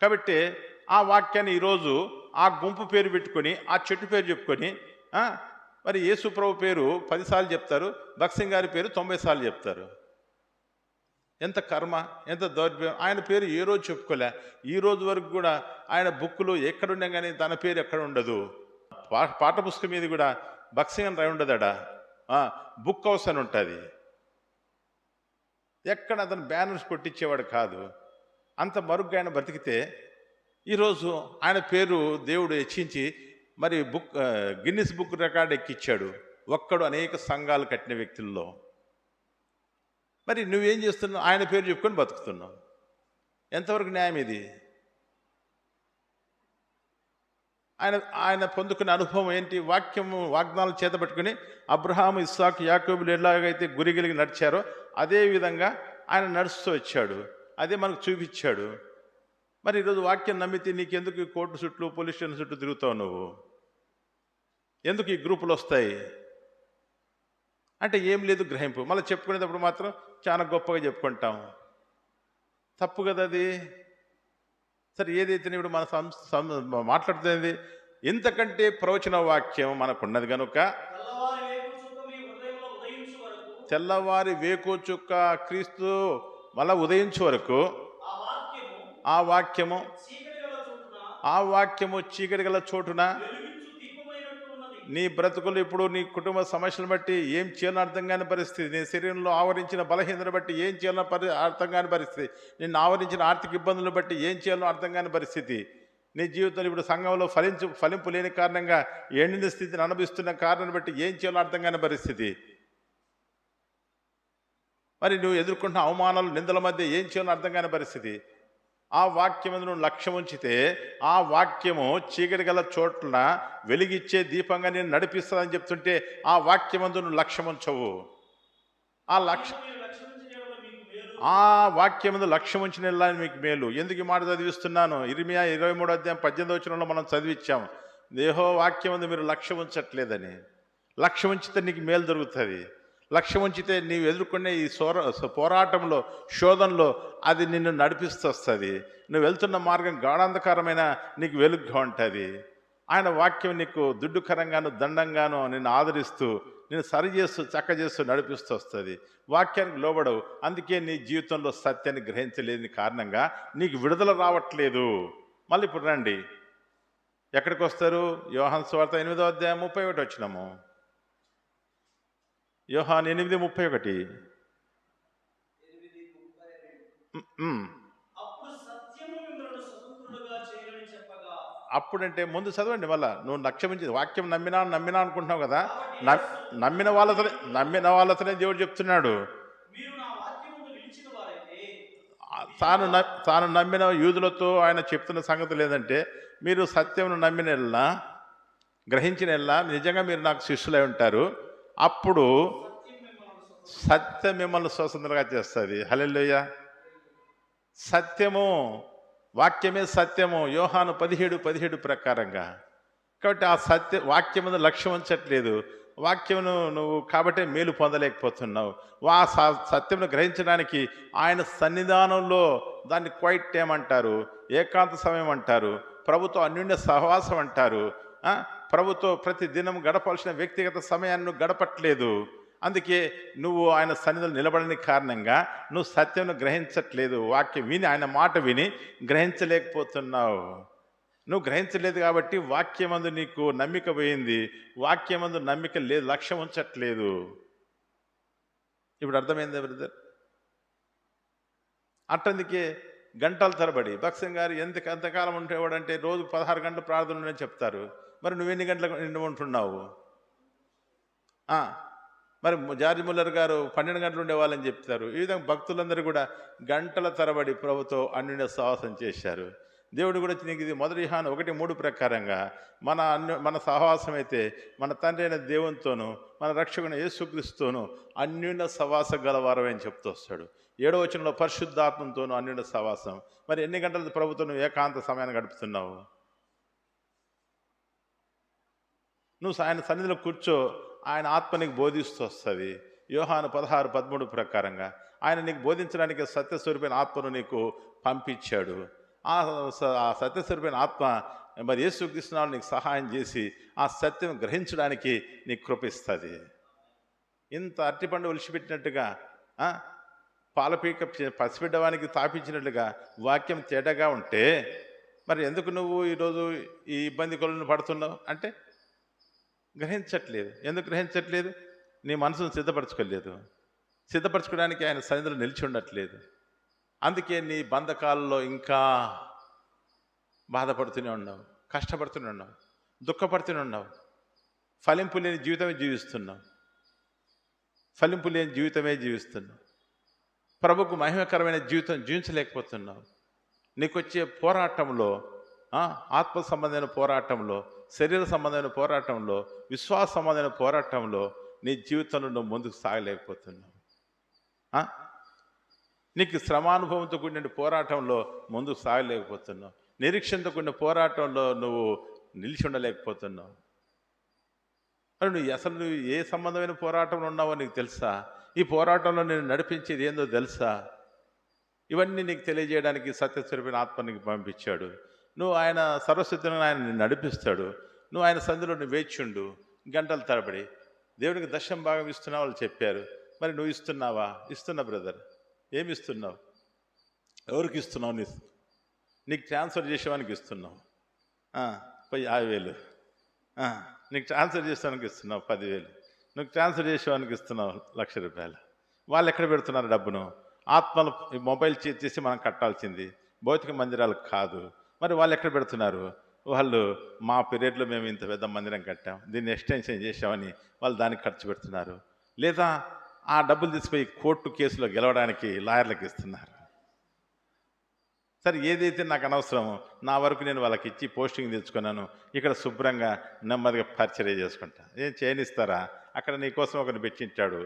కాబట్టి ఆ వాక్యాన్ని ఈరోజు ఆ గుంపు పేరు పెట్టుకొని, ఆ చెట్టు పేరు చెప్పుకొని, మరి యేసు ప్రభు పేరు 10 సార్లు చెప్తారు, భగత్ సింగ్ గారి పేరు 90 సార్లు చెప్తారు. ఎంత కర్మ, ఎంత దౌర్భ్యం! ఆయన పేరు ఏ రోజు చెప్పుకోలే. ఈ రోజు వరకు కూడా ఆయన బుక్కులు ఎక్కడున్నా కానీ తన పేరు ఎక్కడ ఉండదు. పాఠ పుస్తకం మీద కూడా భగత్ సింగ్ అని రాయి ఉండదడా, బుక్ హౌస్ అని ఉంటుంది. ఎక్కడ అతను బ్యానర్స్ కొట్టించేవాడు కాదు. అంత మరుగ్గా ఆయన బ్రతికితే ఈరోజు ఆయన పేరు దేవుడు హెచ్చించి మరి గిన్నిస్ బుక్ రికార్డ్ ఎక్కిచ్చాడు. ఒక్కడు అనేక సంఘాలు కట్టిన వ్యక్తుల్లో. మరి నువ్వేం చేస్తున్నావు? ఆయన పేరు చెప్పుకొని బతుకుతున్నావు. ఎంతవరకు న్యాయం ఇది? ఆయన పొందుకునే అనుభవం ఏంటి? వాగ్దానాలు చేతబట్టుకుని అబ్రహాము, ఇస్సాకు, యాకోబులు ఎలాగైతే గురిగిలిగి నడిచారో అదే విధంగా ఆయన నడుస్తూ వచ్చాడు. అదే మనకు చూపించాడు. మరి ఈరోజు వాక్యం నమ్మితే నీకెందుకు ఈ కోర్టు చుట్టూ, పోలీస్ స్టేషన్ చుట్టూ తిరుగుతావు? నువ్వు ఎందుకు ఈ గ్రూపులు వస్తాయి? అంటే ఏం లేదు గ్రహింపు. మళ్ళీ చెప్పుకునేటప్పుడు మాత్రం చాలా గొప్పగా చెప్పుకుంటాం. తప్పు కదా అది. సరే ఏదైతే ఇప్పుడు మన మాట్లాడుతుంది ఇంతకంటే ప్రవచన వాక్యం మనకున్నది కనుక తెల్లవారి వేకువ చుక్క మీ హృదయంలో ఉదయించు వరకు తెల్లవారి వేకు చుక్క క్రీస్తు మళ్ళా ఉదయించే వరకు ఆ వాక్యము ఆ వాక్యము చీకటి గల చోటున ఆ వాక్యము చీకటి గల చోటున వెలుగించు దీపమైనట్టు ఉన్నది. నీ బ్రతుకులు ఇప్పుడు నీ కుటుంబ సమస్యలను బట్టి ఏం చేయాలో అర్థం కాని పరిస్థితి, నీ శరీరంలో ఆవరించిన బలహీనతను బట్టి ఏం చేయాలో అర్థం కాని పరిస్థితి, నిన్ను ఆవరించిన ఆర్థిక ఇబ్బందులను బట్టి ఏం చేయాలో అర్థం కాని పరిస్థితి, నీ జీవితంలో ఇప్పుడు సంఘంలో ఫలింపు లేని కారణంగా ఎండిన స్థితిని అనుభవిస్తున్న కారణాన్ని బట్టి ఏం చేయాలో అర్థం కాని పరిస్థితి, మరి నువ్వు ఎదుర్కొంటున్న అవమానాలు నిందల మధ్య ఏం చేయాలో అర్థం కాని పరిస్థితి, ఆ వాక్యం నువ్వు లక్ష్యం ఉంచితే ఆ వాక్యము చీకటి గల చోట్ల వెలిగిచ్చే దీపంగా నేను నడిపిస్తుందని చెప్తుంటే ఆ వాక్యమందు నువ్వు లక్ష్యం ఉంచవు. ఆ లక్ష్యం మీరు లక్ష్యమించిన యెడల మీకు మేలు. ఆ వాక్యమందు లక్ష్యం ఉంచిన వెళ్ళాలని మీకు మేలు. ఎందుకు ఈ మాట చదివిస్తున్నాను? ఇర్మియా 23:18 మనం చదివించాం. దేహో వాక్యమందు మీరు లక్ష్యం ఉంచట్లేదని. లక్ష్యం ఉంచితే నీకు మేలు దొరుకుతుంది. లక్ష్యం ఉంచితే నీవు ఎదుర్కొనే ఈ పోరాటంలో శోధనలో అది నిన్ను నడిపిస్తూ వస్తుంది. నువ్వు వెళ్తున్న మార్గం గాఢాంధకారమైన నీకు వెలుగుగా ఉంటుంది. ఆయన వాక్యం నీకు దుడ్డుకరంగాను దండంగాను నిన్ను ఆదరిస్తూ నేను సరి చేస్తూ చక్క చేస్తూ నడిపిస్తూ వస్తుంది. వాక్యానికి లోబడవు, అందుకే నీ జీవితంలో సత్యాన్ని గ్రహించలేని కారణంగా నీకు విడుదల రావట్లేదు. మళ్ళీ ఇప్పుడు రండి, ఎక్కడికి వస్తారు? యోహాను సువార్త 8:31 యోహాను 8:31. అప్పుడు సత్యము మిమ్మల్ని స్వతంత్రులుగా చేయనని చెప్పగా. అప్పుడంటే ముందు చదవండి. మళ్ళా నువ్వు లక్ష్యమించి వాక్యం నమ్మినా అనుకుంటున్నావు కదా, నమ్మిన వాళ్ళతోనే దేవుడు చెప్తున్నాడు. మీరు నా వాక్యమును నిలిచిన వారైతే తాను నమ్మిన యూదులతో ఆయన చెప్తున్న సంగతి లేదంటే, మీరు సత్యమును నమ్మిన గ్రహించిన నిజంగా మీరు నాకు శిష్యులై ఉంటారు. అప్పుడు సత్యం మిమ్మల్ని స్వతంత్రంగా చేస్తుంది. హల్లెలూయా. సత్యము, వాక్యమే సత్యము. యోహాను 17:17 ప్రకారంగా. కాబట్టి ఆ వాక్యము లక్ష్యం ఉంచట్లేదు. వాక్యమును నువ్వు కాబట్టి మేలు పొందలేకపోతున్నావు. సత్యమును గ్రహించడానికి ఆయన సన్నిధానంలో దాన్ని క్వైట్ టైం అంటారు, ఏకాంత సమయం అంటారు, ప్రభుతో అన్యోన్య సహవాసం అంటారు. ప్రభుతో ప్రతి దినం గడపాల్సిన వ్యక్తిగత సమయాన్ని నువ్వు గడపట్లేదు. అందుకే నువ్వు ఆయన సన్నిధిలో నిలబడని కారణంగా నువ్వు సత్యంను గ్రహించట్లేదు. వాక్యం విని, ఆయన మాట విని గ్రహించలేకపోతున్నావు. నువ్వు గ్రహించలేదు కాబట్టి వాక్యమందు నీకు నమ్మిక పోయింది. వాక్యమందు నమ్మిక లేదు, లక్ష్యం ఉంచట్లేదు. ఇప్పుడు అర్థమైందా బ్రదర్? అట్టందుకే గంటల తరబడి భక్సింగ్ గారు ఎంతకాలం ఉండేవాడంటే రోజు 16 గంటలు ప్రార్థన ఉండని చెప్తారు. మరి నువ్వెన్ని గంటలకు ఉంటున్నావు? మరి జార్జ్ ముల్లర్ గారు 12 గంటలు ఉండేవాళ్ళని చెప్తారు. ఈ విధంగా భక్తులందరూ కూడా గంటల తరబడి ప్రభుతో అన్యోన్య సహవాసం చేశారు. దేవుడు కూడా నీకు ఇది 1 యోహాను 1:3 ప్రకారంగా మన సహవాసం అయితే మన తండ్రి అయిన దేవునితోనూ మన రక్షకుని యేసుక్రీస్తుతోనూ అన్యోన్య సహవాస గలవారం అని చెప్తూ వస్తాడు. 7వ వచనంలో పరిశుద్ధాత్మతోనూ అన్యోన్య సహవాసం. మరి ఎన్ని గంటలు ప్రభుత్వం నువ్వు ఏకాంత సమయాన్ని గడుపుతున్నావు? నువ్వు ఆయన సన్నిధిలో కూర్చో, ఆయన ఆత్మ నీకు బోధిస్తూ వస్తుంది. యోహాను 16:13 ప్రకారంగా ఆయన నీకు బోధించడానికి సత్యస్వరూపైన ఆత్మను నీకు పంపించాడు. ఆ సత్యస్వరూపైన ఆత్మ మరి యేసుక్రీస్తునామములో నీకు సహాయం చేసి ఆ సత్యం గ్రహించడానికి నీకు కృపిస్తుంది. ఇంత అరటిపండు ఒలిచిపెట్టినట్టుగా, పాలపీక పసిబిడ్డవానికి తాపించినట్లుగా వాక్యం తేటగా ఉంటే మరి ఎందుకు నువ్వు ఈరోజు ఈ ఇబ్బంది కొలను పడుతున్నావు అంటే గ్రహించట్లేదు. ఎందుకు గ్రహించట్లేదు? నీ మనసును సిద్ధపరచుకోలేదు. సిద్ధపరచుకోవడానికి ఆయన సన్నిధిలో నిలిచి ఉండట్లేదు. అందుకే నీ బంధకాలలో ఇంకా బాధపడుతూనే ఉన్నావు, కష్టపడుతూనే ఉన్నావు, దుఃఖపడుతూనే ఉన్నావు. ఫలింపు లేని జీవితమే జీవిస్తున్నావు. ఫలింపు లేని జీవితమే జీవిస్తున్నావు. ప్రభుకు మహిమకరమైన జీవితం జీవించలేకపోతున్నావు. నీకు వచ్చే పోరాటంలో, ఆత్మ సంబంధమైన పోరాటంలో, శరీర సంబంధమైన పోరాటంలో, విశ్వాస సంబంధమైన పోరాటంలో నీ జీవితంలో నువ్వు ముందుకు సాగలేకపోతున్నావు. నీకు శ్రమానుభవంతో కూడిన పోరాటంలో ముందుకు సాగలేకపోతున్నావు. నిరీక్షణతో కూడిన పోరాటంలో నువ్వు నిలిచి ఉండలేకపోతున్నావు. మరి నువ్వు ఏ సంబంధమైన పోరాటంలో ఉన్నావో నీకు తెలుసా? ఈ పోరాటంలో నేను నడిపించేది ఏందో తెలుసా? ఇవన్నీ నీకు తెలియజేయడానికి సత్యస్వరూపిన ఆత్మ నీకు పంపించాడు. నువ్వు ఆయన సర్వశక్తులను ఆయన నిన్ను నడిపిస్తాడు. నువ్వు ఆయన సంధిలో నువ్వు వేచుండు గంటల తరబడి. దేవునికి దశం భాగం ఇస్తున్నావు వాళ్ళు చెప్పారు. మరి నువ్వు ఇస్తున్నావా? ఇస్తున్నా బ్రదర్. ఏమి ఇస్తున్నావు? ఎవరికి ఇస్తున్నావు? నీకు ట్రాన్స్ఫర్ చేసేవానికి ఇస్తున్నావు పోయి 50,000. నీకు ట్రాన్స్ఫర్ చేసేవానికి ఇస్తున్నావు 10,000. నువ్వు ట్రాన్స్ఫర్ చేసేవానికి ఇస్తున్నావు 1,00,000 రూపాయలు. వాళ్ళు ఎక్కడ పెడుతున్నారు డబ్బును? ఆత్మలు మొబైల్ చేసి మనం కట్టాల్సింది, భౌతిక మందిరాలకు కాదు. మరి వాళ్ళు ఎక్కడ పెడుతున్నారు? వాళ్ళు మా పీరియడ్లో మేము ఇంత పెద్ద మందిరం కట్టాం, దీన్ని ఎక్స్టెన్షన్ చేసామని వాళ్ళు దానికి ఖర్చు పెడుతున్నారు. లేదా ఆ డబ్బులు తీసుకుపోయి కోర్టు కేసులో గెలవడానికి లాయర్లకు ఇస్తున్నారు. సరే, ఏదైతే నాకు అనవసరమో నా వరకు నేను వాళ్ళకి ఇచ్చి పోస్టింగ్ తెచ్చుకున్నాను. ఇక్కడ శుభ్రంగా నెమ్మదిగా పరిచర్య చేసుకుంటా. ఏం చేయనిస్తారా? అక్కడ నీకోసం ఒకరిని పెట్టించాడు,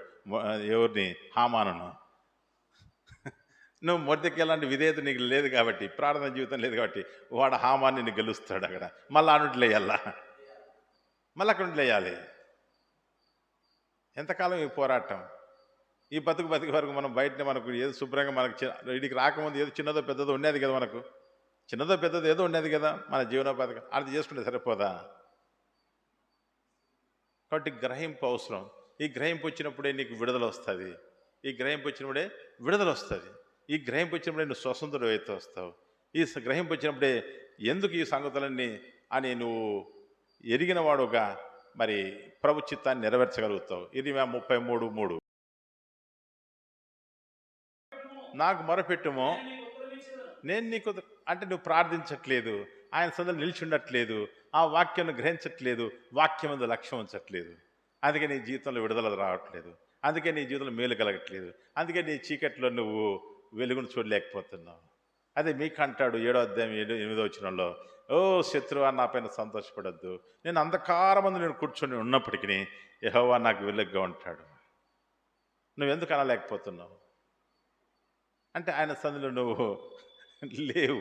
ఎవరిని? హామానును. నువ్వు మొదటికి ఎలాంటి విధేయత నీకు లేదు కాబట్టి, ప్రార్థన జీవితం లేదు కాబట్టి వాడు హామాన్ని నిన్ను గెలుస్తాడు. అక్కడ మళ్ళీ అన్నింటిలో వేయాలా? మళ్ళీ అక్కడ వేయాలి. ఎంతకాలం ఈ పోరాటం? ఈ బతుకు వరకు మనం బయటనే మనకు ఏదో శుభ్రంగా మనకు వీడికి రాకముందు ఏదో చిన్నదో పెద్దదో ఉండేది కదా, మనకు చిన్నదో పెద్దదో ఏదో ఉండేది కదా మన జీవనోపాధి. అది చేసుకుంటే సరిపోదా? కాబట్టి గ్రహింపు అవసరం. ఈ గ్రహింపు వచ్చినప్పుడే నీకు విడుదల వస్తుంది. ఈ గ్రహింపు వచ్చినప్పుడే విడుదల వస్తుంది. ఈ గ్రహింపు వచ్చినప్పుడే నువ్వు స్వతంత్రుడు అయితే వస్తావు. ఈ గ్రహింపు వచ్చినప్పుడే ఎందుకు ఈ సంగతులన్నీ అని నువ్వు ఎరిగిన వాడుగా మరి ప్రభు చిత్తాన్ని నెరవేర్చగలుగుతావు. ఇది 33:3. నాకు మొరపెట్టుమో నేను నీకు అంటే నువ్వు ప్రార్థించట్లేదు, ఆయన సందులో నిలిచి ఉండట్లేదు, ఆ వాక్యాన్ని గ్రహించట్లేదు, వాక్యం మీద లక్ష్యం ఉంచట్లేదు. అందుకే నీ జీవితంలో విడుదల రావట్లేదు. అందుకే నీ జీవితంలో మేలు కలగట్లేదు. అందుకే నీ చీకట్లో నువ్వు వెలుగును చూడలేకపోతున్నావు. అదే మీకు అంటాడు 7వ అధ్యాయం 8వ వచనంలో, ఓ శత్రువా నా పైన సంతోషపడద్దు, నేను అంధకారమందు నేను కూర్చొని ఉన్నప్పటికీ యెహోవా నాకు వెలుగుగా ఉంటాడు. నువ్వెందుకు అనలేకపోతున్నావు? అంటే ఆయన సందులో నువ్వు లేవు,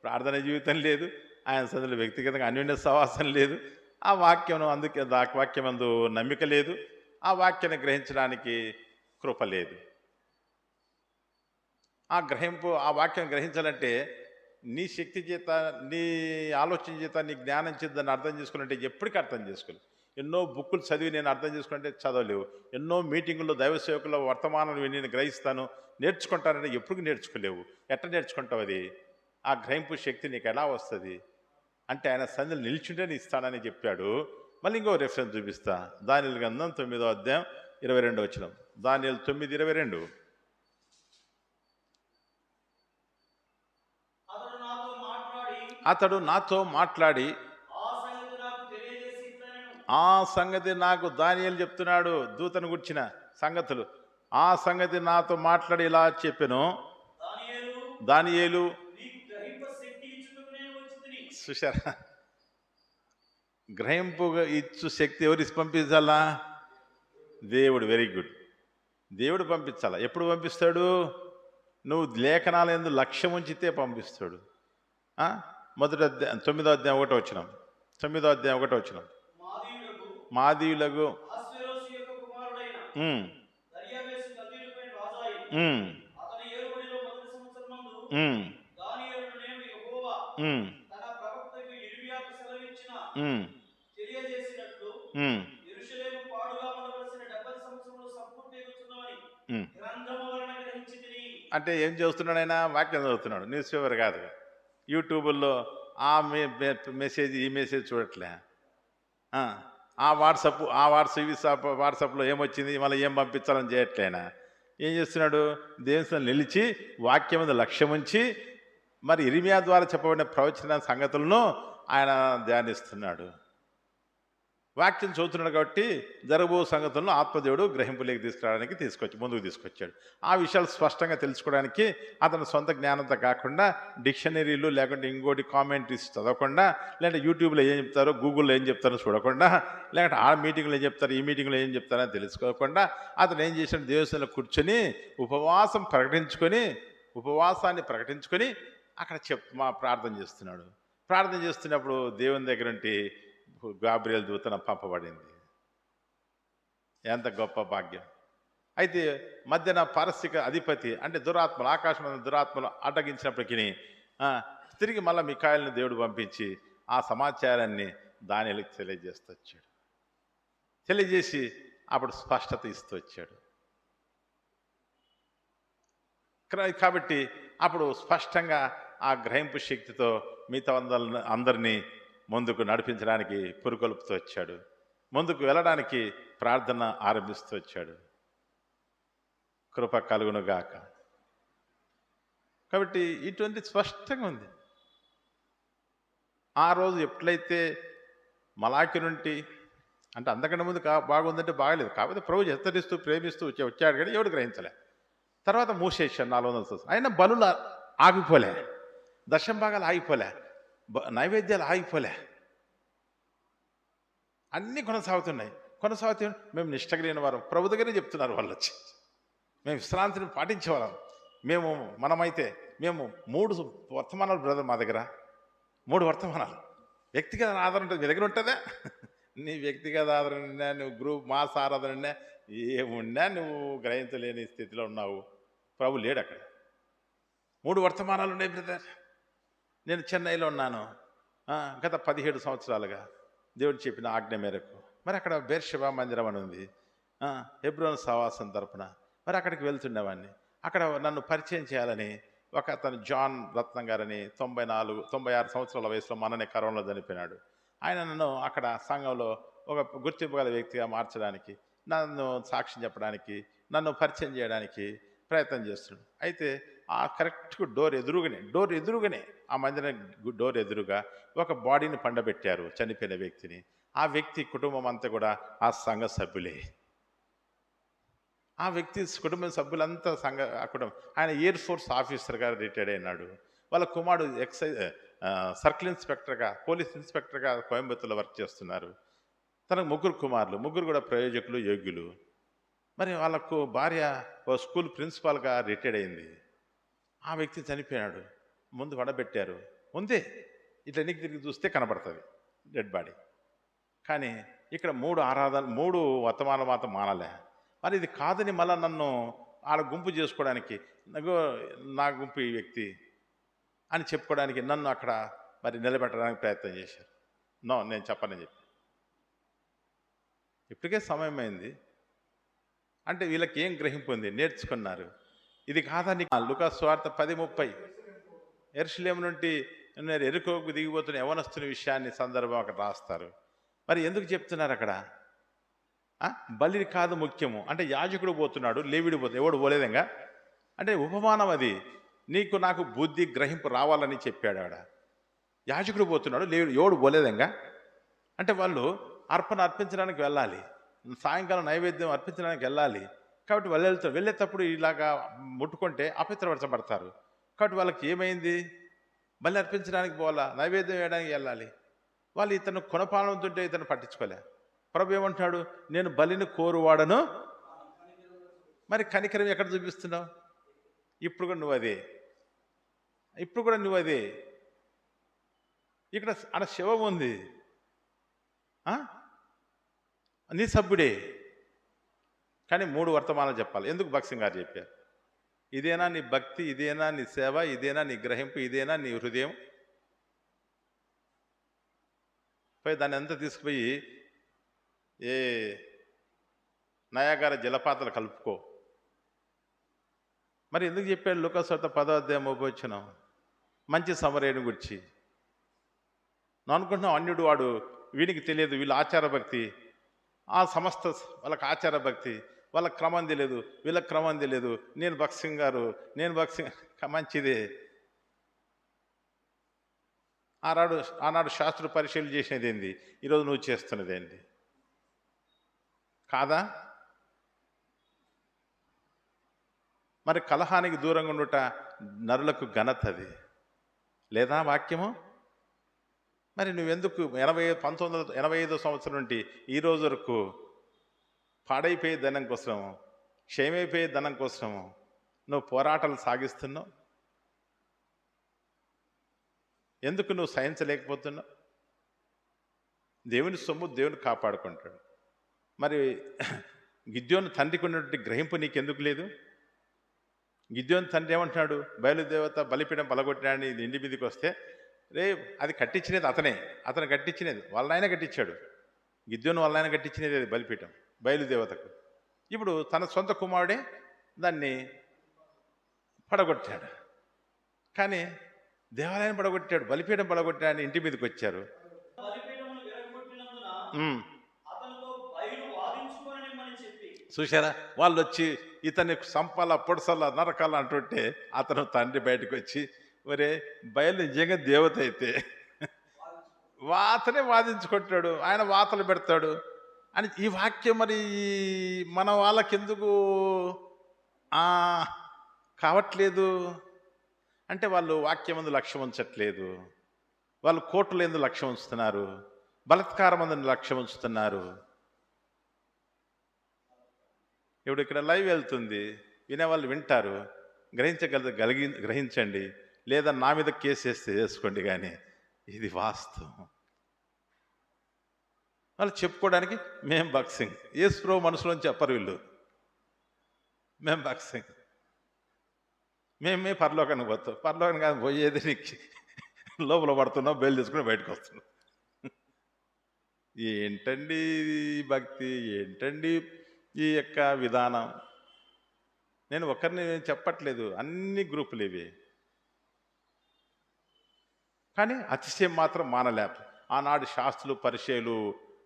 ప్రార్థన జీవితం లేదు, ఆయన సందులో వ్యక్తిగతంగా అన్యోన్య సహవాసం లేదు, ఆ వాక్యం అందుకే వాక్యమందు నమ్మిక లేదు, ఆ వాక్యాన్ని గ్రహించడానికి కృప లేదు. ఆ వాక్యం గ్రహించాలంటే నీ శక్తి చేత, నీ ఆలోచన చేత, నీ జ్ఞానం చేత దాన్ని అర్థం చేసుకున్నట్టే ఎప్పటికీ అర్థం చేసుకోలేదు. ఎన్నో బుక్కులు చదివి నేను అర్థం చేసుకుంటే చదవలేవు. ఎన్నో మీటింగుల్లో దైవ సేవకుల వర్తమానం నేను గ్రహిస్తాను, నేర్చుకుంటానంటే ఎప్పుడు నేర్చుకోలేవు. ఎట్లా నేర్చుకుంటావు? అది ఆ గ్రహింపు శక్తి నీకు ఎలా వస్తుంది? అంటే ఆయన సంధిలో నిల్చుంటే నీ ఇస్తానని చెప్పాడు. మళ్ళీ ఇంకో రెఫరెన్స్ చూపిస్తా. దానియేలు గ్రంథం 9వ అధ్యాయం 22వ వచనం. దానియేలు 9:22. అతడు నాతో మాట్లాడి ఆ సంగతి నాకు దానియేలు చెప్తున్నాడు, దూతను గుర్చిన సంగతులు. ఆ సంగతి నాతో మాట్లాడి ఇలా చెప్పెను, దానియేలు చూశారా? గ్రహింపు ఇచ్చు శక్తి ఎవరి పంపించాలా? దేవుడు. Very good. దేవుడు పంపించాలా. ఎప్పుడు పంపిస్తాడు? నువ్వు లేఖనాల యందు లక్ష్యం ఉంచితే పంపిస్తాడు. మొదటి అధ్యాయం 9వ అధ్యాయం 1వ వచనం. 9వ అధ్యాయం 1వ వచనం. మాదీయులకు అంటే ఏం చేస్తున్నాడు ఆయన? వాక్యం చదువుతున్నాడు, న్యూస్ పేపర్ కాదు. యూట్యూబుల్లో ఆ మెసేజ్ ఈ మెసేజ్ చూడట్లే. ఆ వాట్సాప్లో ఏమొచ్చింది, మళ్ళీ ఏం పంపించాలని చేయట్లేనా? ఏం చేస్తున్నాడు? దేవుని నిలిచి వాక్యం మీద లక్ష్యం ఉంచి మరి ఇర్మియా ద్వారా చెప్పబడిన ప్రవచన సంగతులను ఆయన ధ్యానిస్తున్నాడు. వాక్యం చదువుతున్నాడు కాబట్టి జరగబో సంగతులను ఆత్మదేవుడు గ్రహింపులోకి ముందుకు తీసుకొచ్చాడు. ఆ విషయాలు స్పష్టంగా తెలుసుకోవడానికి అతని సొంత జ్ఞానంతో కాకుండా డిక్షనరీలు లేకుంటే ఇంకోటి కామెంటరీస్ చదవకుండా, లేదంటే యూట్యూబ్లో ఏం చెప్తారో, గూగుల్లో ఏం చెప్తారో చూడకుండా, లేకుంటే ఆ మీటింగ్లో ఏం చెప్తారో, ఈ మీటింగ్లో ఏం చెప్తారో తెలుసుకోకుండా అతను ఏం చేశాడు? దేవస్థానంలో కూర్చొని ఉపవాసాన్ని ప్రకటించుకొని అక్కడ ప్రార్థన చేస్తున్నాడు. ప్రార్థన చేస్తున్నప్పుడు దేవుని దగ్గర నుండి గాబ్రియల్ దూతన పంపబడింది. ఎంత గొప్ప భాగ్యం! అయితే మధ్యన పారసిక అధిపతి అంటే దురాత్మలు, ఆకాశం దురాత్మలు అడ్డగించినప్పటికీ తిరిగి మళ్ళీ మిఖాయిల్ని దేవుడు పంపించి ఆ సమాచారాన్ని దానియేలుకి తెలియజేస్తూ వచ్చాడు. తెలియజేసి అప్పుడు స్పష్టత ఇస్తూ వచ్చాడు. కాబట్టి అప్పుడు స్పష్టంగా ఆ గ్రహింపు శక్తితో మిగతా అందరినీ ముందుకు నడిపించడానికి పురుకొల్పుతూ వచ్చాడు. ముందుకు వెళ్ళడానికి ప్రార్థన ఆరంభిస్తూ వచ్చాడు. కృప కలుగునుగాక. కాబట్టి ఇటువంటి స్పష్టంగా ఉంది. ఆ రోజు ఎట్లయితే మలాకి నుండి అంటే అంతకంటే ముందు బాగుందంటే బాగలేదు, కాకపోతే ప్రభు హెచ్చరిస్తూ ప్రేమిస్తూ వచ్చాడు కానీ ఎవడు గ్రహించలే. తర్వాత మూసేశాడు 400 సంవత్సరాలు. అయినా బలులు ఆగిపోలే, దశంభాగాలు ఆగిపోలే, నైవేద్యాలు ఆగిపోలే, అన్నీ కొనసాగుతున్నాయి. మేము నిష్టగలిగిన వారు ప్రభు దగ్గరే చెప్తున్నారు వాళ్ళు వచ్చి. మేము విశ్రాంతిని పాటించేవాళ్ళం. మనమైతే మేము 3 వర్తమానాలు బ్రదర్ మా దగ్గర, 3 వర్తమానాలు. వ్యక్తిగత ఆధారం ఉంటుంది, మీ దగ్గర ఉంటుందా? నీ వ్యక్తిగత ఆధారం ఉన్నా, నువ్వు గ్రూప్ మాస్ ఆరాధన ఉన్నా, ఏమున్నా నువ్వు గ్రహించలేని స్థితిలో ఉన్నావు. ప్రభు లేడు అక్కడ. 3 వర్తమానాలు ఉన్నాయి బ్రదర్. నేను చెన్నైలో ఉన్నాను గత 17 సంవత్సరాలుగా దేవుడు చెప్పిన ఆజ్ఞ మేరకు. మరి అక్కడ బేర్షెబా మందిరం అని ఉంది, హెబ్రోన్ సహవాసం తరపున. మరి అక్కడికి వెళ్తుండేవాడిని. అక్కడ నన్ను పరిచయం చేయాలని ఒక అతను జాన్ రత్నం గారని 96 సంవత్సరాల వయసులో మననే కరోనాలో చనిపోయినాడు. ఆయన నన్ను అక్కడ సంఘంలో ఒక గుర్తింపు గల వ్యక్తిగా మార్చడానికి, నన్ను సాక్ష్యం చెప్పడానికి, నన్ను పరిచయం చేయడానికి ప్రయత్నం చేస్తున్నాడు. అయితే ఆ కరెక్ట్ డోర్ ఎదురుగానే ఆ మందిరం డోర్ ఎదురుగా ఒక బాడీని పండబెట్టారు, చనిపోయిన వ్యక్తిని. ఆ వ్యక్తి కుటుంబం అంతా కూడా ఆ సంఘ సభ్యులే. ఆ వ్యక్తి కుటుంబ సభ్యులంతా కుటుంబం. ఆయన ఎయిర్ ఫోర్స్ ఆఫీసర్గా రిటైర్డ్ అయినాడు. వాళ్ళ కుమారుడు సర్కిల్ ఇన్స్పెక్టర్గా, పోలీస్ ఇన్స్పెక్టర్గా కోయంబత్తూరులో వర్క్ చేస్తున్నారు. తనకు 3 కుమారులు, 3 కూడా ప్రయోజకులు, యోగ్యులు. మరి వాళ్ళకు భార్య ఓ స్కూల్ ప్రిన్సిపాల్గా రిటైర్డ్ అయింది. ఆ వ్యక్తి చనిపోయాడు. ముందు వడబెట్టారు, ముందే ఇట్లా ఎన్నికి తిరిగి చూస్తే కనబడుతుంది డెడ్ బాడీ. కానీ ఇక్కడ 3 వర్తమానాలు మాత్రం మానలే. మరి ఇది కాదని మళ్ళీ నన్ను వాళ్ళ గుంపు చేసుకోవడానికి, నా గుంపు ఈ వ్యక్తి అని చెప్పుకోవడానికి నన్ను అక్కడ మరి నిలబెట్టడానికి ప్రయత్నం చేశారు. నేను చెప్పనని చెప్పి ఇప్పటికే సమయమైంది. అంటే వీళ్ళకి ఏం గ్రహింపు ఉంది, నేర్చుకున్నారు. ఇది కాదని లూకా సువార్త 10:30 యెరూషలేము నుండి ఎరుకోకు దిగిపోతున్న యవనస్తున్న విషయాన్ని సందర్భం అక్కడ రాస్తారు. మరి ఎందుకు చెప్తున్నారు అక్కడ? బలి కాదు ముఖ్యము అంటే యాజకుడు పోతున్నాడు, లేవీడు పోతున్నాడు, ఎవడు పోలేదంగా అంటే ఉపమానం అది. నీకు నాకు బుద్ధి గ్రహింపు రావాలని చెప్పాడు ఆడ. యాజకుడు పోతున్నాడు, లేవీడు ఎవడు పోలేదంగా అంటే వాళ్ళు అర్పణ అర్పించడానికి వెళ్ళాలి, సాయంకాలం నైవేద్యం అర్పించడానికి వెళ్ళాలి. కాబట్టి వాళ్ళు వెళ్ళేటప్పుడు ఇలాగా ముట్టుకుంటే అపవిత్రపరచబడతారు. కాబట్టి వాళ్ళకి ఏమైంది, బలి అర్పించడానికి పోవాలా, నైవేద్యం వేయడానికి వెళ్ళాలి. వాళ్ళు ఇతను కొనపాలంతుంటే ఇతను పట్టించుకోలే. ప్రభు ఏమంటాడు, నేను బలిని కోరువాడను. మరి కనికరం ఎక్కడ చూపిస్తున్నావు? ఇప్పుడు కూడా నువ్వు అదే. ఇక్కడ అక్కడ శవం ఉంది, నీ సభ్యుడే. కానీ 3 వర్తమానాలు చెప్పాలి. ఎందుకు భక్సింగ్ గారు చెప్పారు? ఇదేనా నీ భక్తి, ఇదేనా నీ సేవ, ఇదేనా నీ గ్రహింపు, ఇదేనా నీ హృదయం? దాన్ని ఎంత తీసుకుపోయి ఏ నయాగార జలపాతాలు కలుపుకో. మరి ఎందుకు చెప్పాడు లూకా సువార్త 10వ అధ్యాయం 30వ వచనం? మంచి సమరయుని గురించి. నువ్వు అనుకుంటున్నావు అన్యుడు వాడు, వీనికి తెలియదు, వీళ్ళ ఆచార భక్తి, ఆ సమస్త వాళ్ళకి ఆచార భక్తి, వాళ్ళకి క్రమం తెలియదు, వీళ్ళకి క్రమం తెలియదు. నేను భక్సింగ్ గారు, మంచిదే. ఆనాడు శాస్త్ర పరిశీలన చేసినది ఏంది, ఈరోజు నువ్వు చేస్తున్నది ఏంటి? కాదా? మరి కలహానికి దూరంగా ఉండుట నరులకు ఘనత అది లేదా వాక్యము? మరి నువ్వెందుకు 1985 సంవత్సరం నుండి ఈ రోజు వరకు పాడైపోయే ధనం కోసము, క్షయమైపోయే ధనం కోసము నువ్వు పోరాటాలు సాగిస్తున్నావు? ఎందుకు నువ్వు సహించలేకపోతున్నావు? దేవుని సొమ్ము దేవుని కాపాడుకుంటాడు. మరి గిద్యోను తండ్రికి ఉన్నటువంటి గ్రహింపు నీకెందుకు లేదు? గిద్యోను తండ్రి ఏమంటున్నాడు? బయలుదేవత బలిపీఠం పలగొట్టినాడని ఇంటి మీదకి వస్తే, రే అది కట్టించినది అతను కట్టించినది, వాళ్ళ ఆయన కట్టించాడు. గిద్యోను వాళ్ళ ఆయన కట్టించినది అది బలిపీఠం బయలుదేవతకు. ఇప్పుడు తన సొంత కుమారుడే దాన్ని పడగొట్టాడు. కానీ దేవాలయం పడగొట్టాడు, బలిపీఠం పడగొట్టాడని ఇంటి మీదకి వచ్చారు. బలిపీఠమును విరగగొట్టినందున ఉమ్, అతనితో బయలు వాదించుకొననిమ్మని చెప్పి చూశారా? వాళ్ళు వచ్చి ఇతన్ని సంపాల పొడసల నరకాల అంటుంటే అతను తండ్రి బయటకు వచ్చి, ఒరే బయలు నిజంగా దేవత అయితే అతనే వాదించుకుంటాడు, ఆయన వాతలు పెడతాడు అని ఈ వాక్యం మరి మన వాళ్ళకెందుకు కావట్లేదు అంటే, వాళ్ళు వాక్యం ముందు లక్ష్యం ఉంచట్లేదు, వాళ్ళు కోర్టులు ఎందుకు లక్ష్యం ఉంచుతున్నారు, బలాత్కారం అందు లక్ష్యం ఉంచుతున్నారు. ఇప్పుడు ఇక్కడ లైవ్ వెళ్తుంది, వినేవాళ్ళు వింటారు, గ్రహించండి, లేదా నా మీద కేసు వేస్తే వేసుకోండి, కానీ ఇది వాస్తవం. వాళ్ళు చెప్పుకోవడానికి మేం బాక్సింగ్, యేసుప్రభు మనసులోని చెప్పరు వీళ్ళు, మేం బాక్సింగ్, మేమే పరలోకానికి పోతాం, పరలోకానికి కాదు పోయేది, నీకు లోపల పడుతున్నాం, బయలు తీసుకుని బయటకు వస్తున్నాం. ఏంటండి ఈ భక్తి, ఏంటండి ఈ యొక్క విధానం? నేను ఒకరిని చెప్పట్లేదు, అన్ని గ్రూపులు ఇవి. కానీ అతిశయం మాత్రం మానలేప. ఆనాడు శాస్త్రులు పరిచయాలు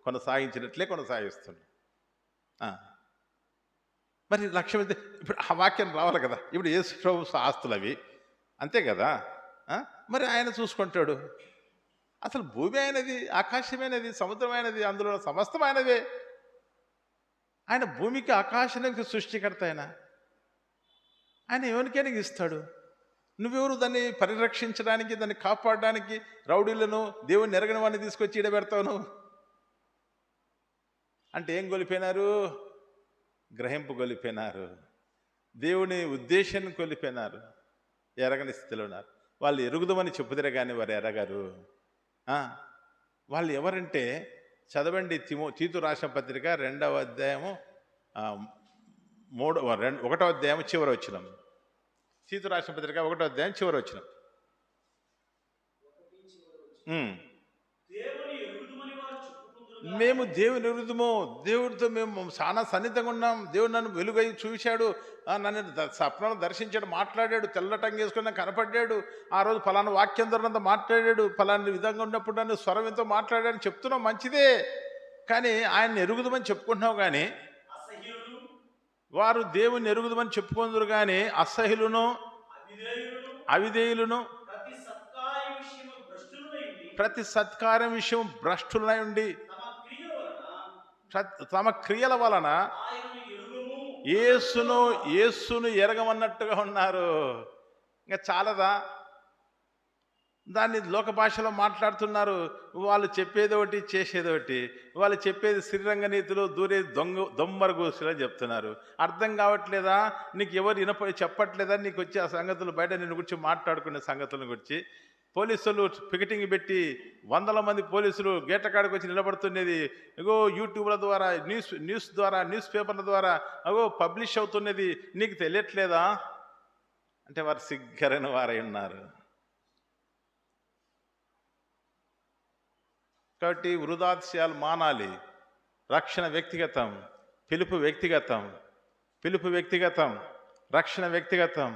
కొనసాగించినట్లే కొనసాగిస్తున్నారు. మరి లక్ష్యం అయితే ఇప్పుడు ఆ వాక్యం రావాలి కదా. ఇప్పుడు యేసు ప్రభు ఆస్తులు అవి, అంతే కదా. మరి ఆయన చూసుకుంటాడు. అసలు భూమి అయినది, ఆకాశమైనది, సముద్రమైనది, అందులో సమస్తమైనదే. ఆయన భూమికి ఆకాశానికి సృష్టికర్త. ఆయన ఎవరికైనా ఇస్తాడు. నువ్వెవరు దాన్ని పరిరక్షించడానికి, దాన్ని కాపాడడానికి? రౌడీలను, దేవుని ఎరగని వాడిని తీసుకొచ్చి ఈడబెడతావు నువ్వు అంటే ఏం గొలిపోయినారు? గ్రహింపు గొలిపోయినారు, దేవుని ఉద్దేశాన్ని కొలిపోయినారు, ఎరగని స్థితిలో ఉన్నారు. వాళ్ళు ఎరుగుదమని చెప్పుదరే కానీ వారు ఎరగరు. వాళ్ళు ఎవరంటే, చదవండి, తీతు రాసిన పత్రిక 2వ అధ్యాయము 1వ అధ్యాయం చివరి వచనం. తీతు రాసిన పత్రిక 1వ అధ్యాయం చివరి వచనం. మేము దేవుని ఎరుగుదము, దేవుడితో మేము చాలా సన్నిహితంగా ఉన్నాం, దేవుడు నన్ను వెలుగై చూశాడు, నన్ను స్వప్నంలో దర్శించాడు, మాట్లాడాడు, తెల్లటంగా వేసుకుని కనపడ్డాడు, ఆ రోజు ఫలానా వాక్యం ద్వారా మాట్లాడాడు, ఫలానా విధంగా ఉన్నప్పుడు నన్ను స్వరం ఎంతో మాట్లాడాడని చెప్తున్నావు, మంచిదే. కానీ ఆయన ఎరుగుదమని చెప్పుకుంటున్నావు, కానీ వారు దేవుని ఎరుగుదమని చెప్పుకుందరు, కానీ అసహ్యులను, అవిధేయులను, ప్రతి సత్కార్యం విషయం భ్రష్టులై ఉండి తమ క్రియల వలన యేసును ఎరగమన్నట్టుగా ఉన్నారు. ఇంకా చాలదా? దాన్ని లోక భాషలో మాట్లాడుతున్నారు. వాళ్ళు చెప్పేది ఒకటి, చేసేది ఒకటి. వాళ్ళు చెప్పేది శ్రీరంగ నీతిలో దూరేది దొమ్మరగూసులని చెప్తున్నారు. అర్థం కావట్లేదా? నీకు ఎవరు చెప్పట్లేదా? నీకు వచ్చి ఆ సంగతులు బయట నిన్ను గురించి మాట్లాడుకునే సంగతుల గురించి. పోలీసులు పికెటింగ్ పెట్టి 100ల మంది పోలీసులు గేట్ల కాడికి వచ్చి నిలబడుతున్నది, అగో యూట్యూబ్ల ద్వారా, న్యూస్ ద్వారా, న్యూస్ పేపర్ల ద్వారా అగో పబ్లిష్ అవుతున్నది, నీకు తెలియట్లేదా? అంటే వారు సిగ్గరైన వారై ఉన్నారు. కాబట్టి వృధాతిశయాలు మానాలి. రక్షణ వ్యక్తిగతం, పిలుపు వ్యక్తిగతం, రక్షణ వ్యక్తిగతం.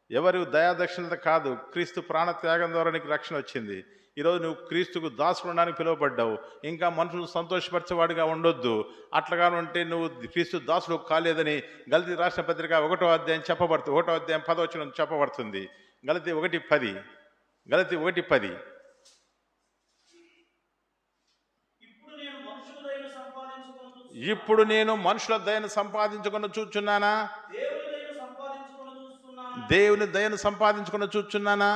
ఎవరు దయాదక్షిణత కాదు, క్రీస్తు ప్రాణత్యాగం ద్వారా నీకు రక్షణ వచ్చింది. ఈరోజు నువ్వు క్రీస్తుకు దాసుడు ఉండడానికి పిలువబడ్డావు. ఇంకా మనుషులు సంతోషపరిచేవాడిగా ఉండొద్దు. అట్లాగా ఉంటే నువ్వు క్రీస్తు దాసుడు కాలేదని గలతీ రాసిన పత్రిక 1వ అధ్యాయం 1వ అధ్యాయం 10వ వచనం చెప్పబడుతుంది. గలతీ 1:10. ఇప్పుడు నేను మనుషుల దయను సంపాదించుకొని చూచున్నానా? దేవుని దయను సంపాదించుకుని చూచున్నానా?